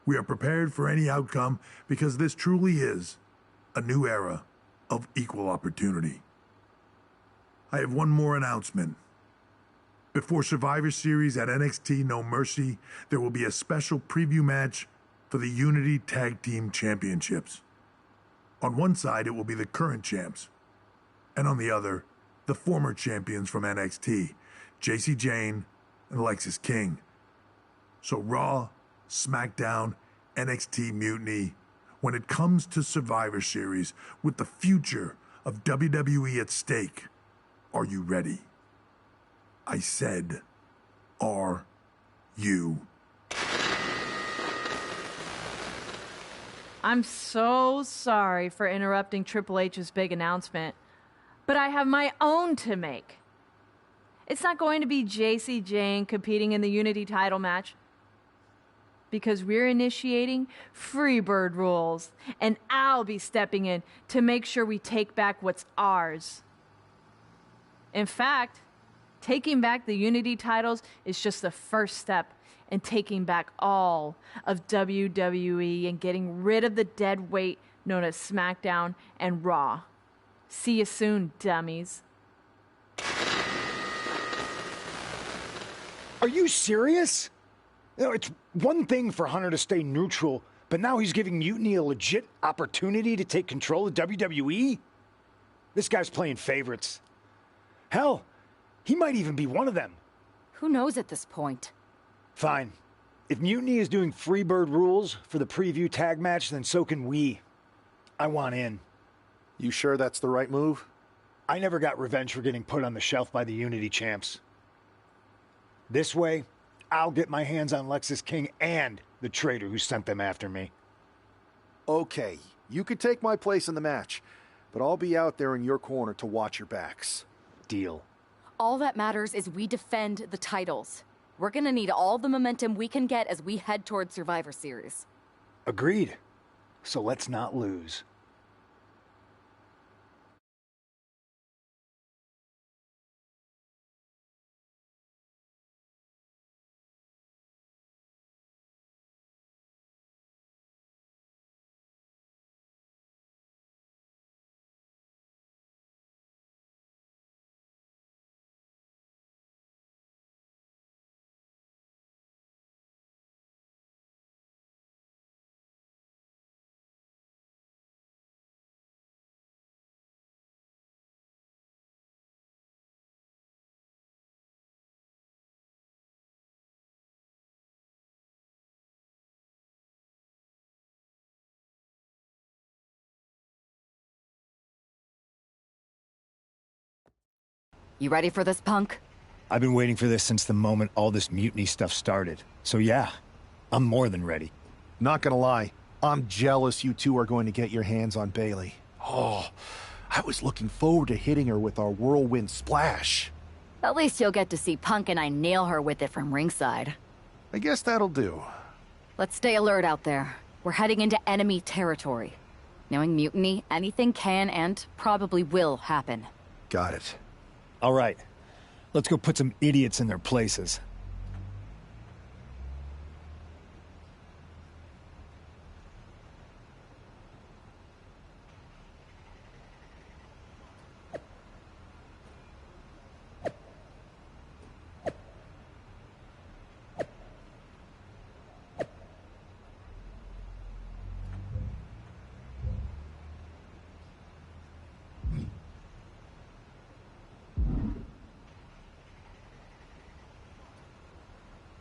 We are prepared for any outcome because this truly is a new era of equal opportunity. I have one more announcement. Before Survivor Series at NXT No Mercy, there will be a special preview match for the Unity Tag Team Championships. On one side, it will be the current champs, and on the other, the former champions from NXT, JC Jane and Alexis King. So Raw, SmackDown, NXT Mutiny, when it comes to Survivor Series, with the future of WWE at stake, are you ready? I said, are you? I'm so sorry for interrupting Triple H's big announcement, but I have my own to make. It's not going to be JC Jane competing in the Unity title match, because we're initiating Freebird rules, and I'll be stepping in to make sure we take back what's ours. In fact, taking back the Unity titles is just the first step in taking back all of WWE and getting rid of the dead weight known as SmackDown and Raw. See you soon, dummies. Are you serious? You know, it's one thing for Hunter to stay neutral, but now he's giving Mutiny a legit opportunity to take control of WWE? This guy's playing favorites. Hell, he might even be one of them. Who knows at this point? Fine. If Mutiny is doing Freebird rules for the preview tag match, then so can we. I want in. You sure that's the right move? I never got revenge for getting put on the shelf by the Unity champs. This way, I'll get my hands on Lexis King and the traitor who sent them after me. Okay, you could take my place in the match, but I'll be out there in your corner to watch your backs. Deal. All that matters is we defend the titles. We're gonna need all the momentum we can get as we head toward Survivor Series. Agreed. So let's not lose. You ready for this, punk? I've been waiting for this since the moment all this Mutiny stuff started. So yeah, I'm more than ready. Not gonna lie, I'm jealous you two are going to get your hands on Bayley. Oh, I was looking forward to hitting her with our whirlwind splash. At least you'll get to see Punk and I nail her with it from ringside. I guess that'll do. Let's stay alert out there. We're heading into enemy territory. Knowing Mutiny, anything can and probably will happen. Got it. All right. Let's go put some idiots in their places.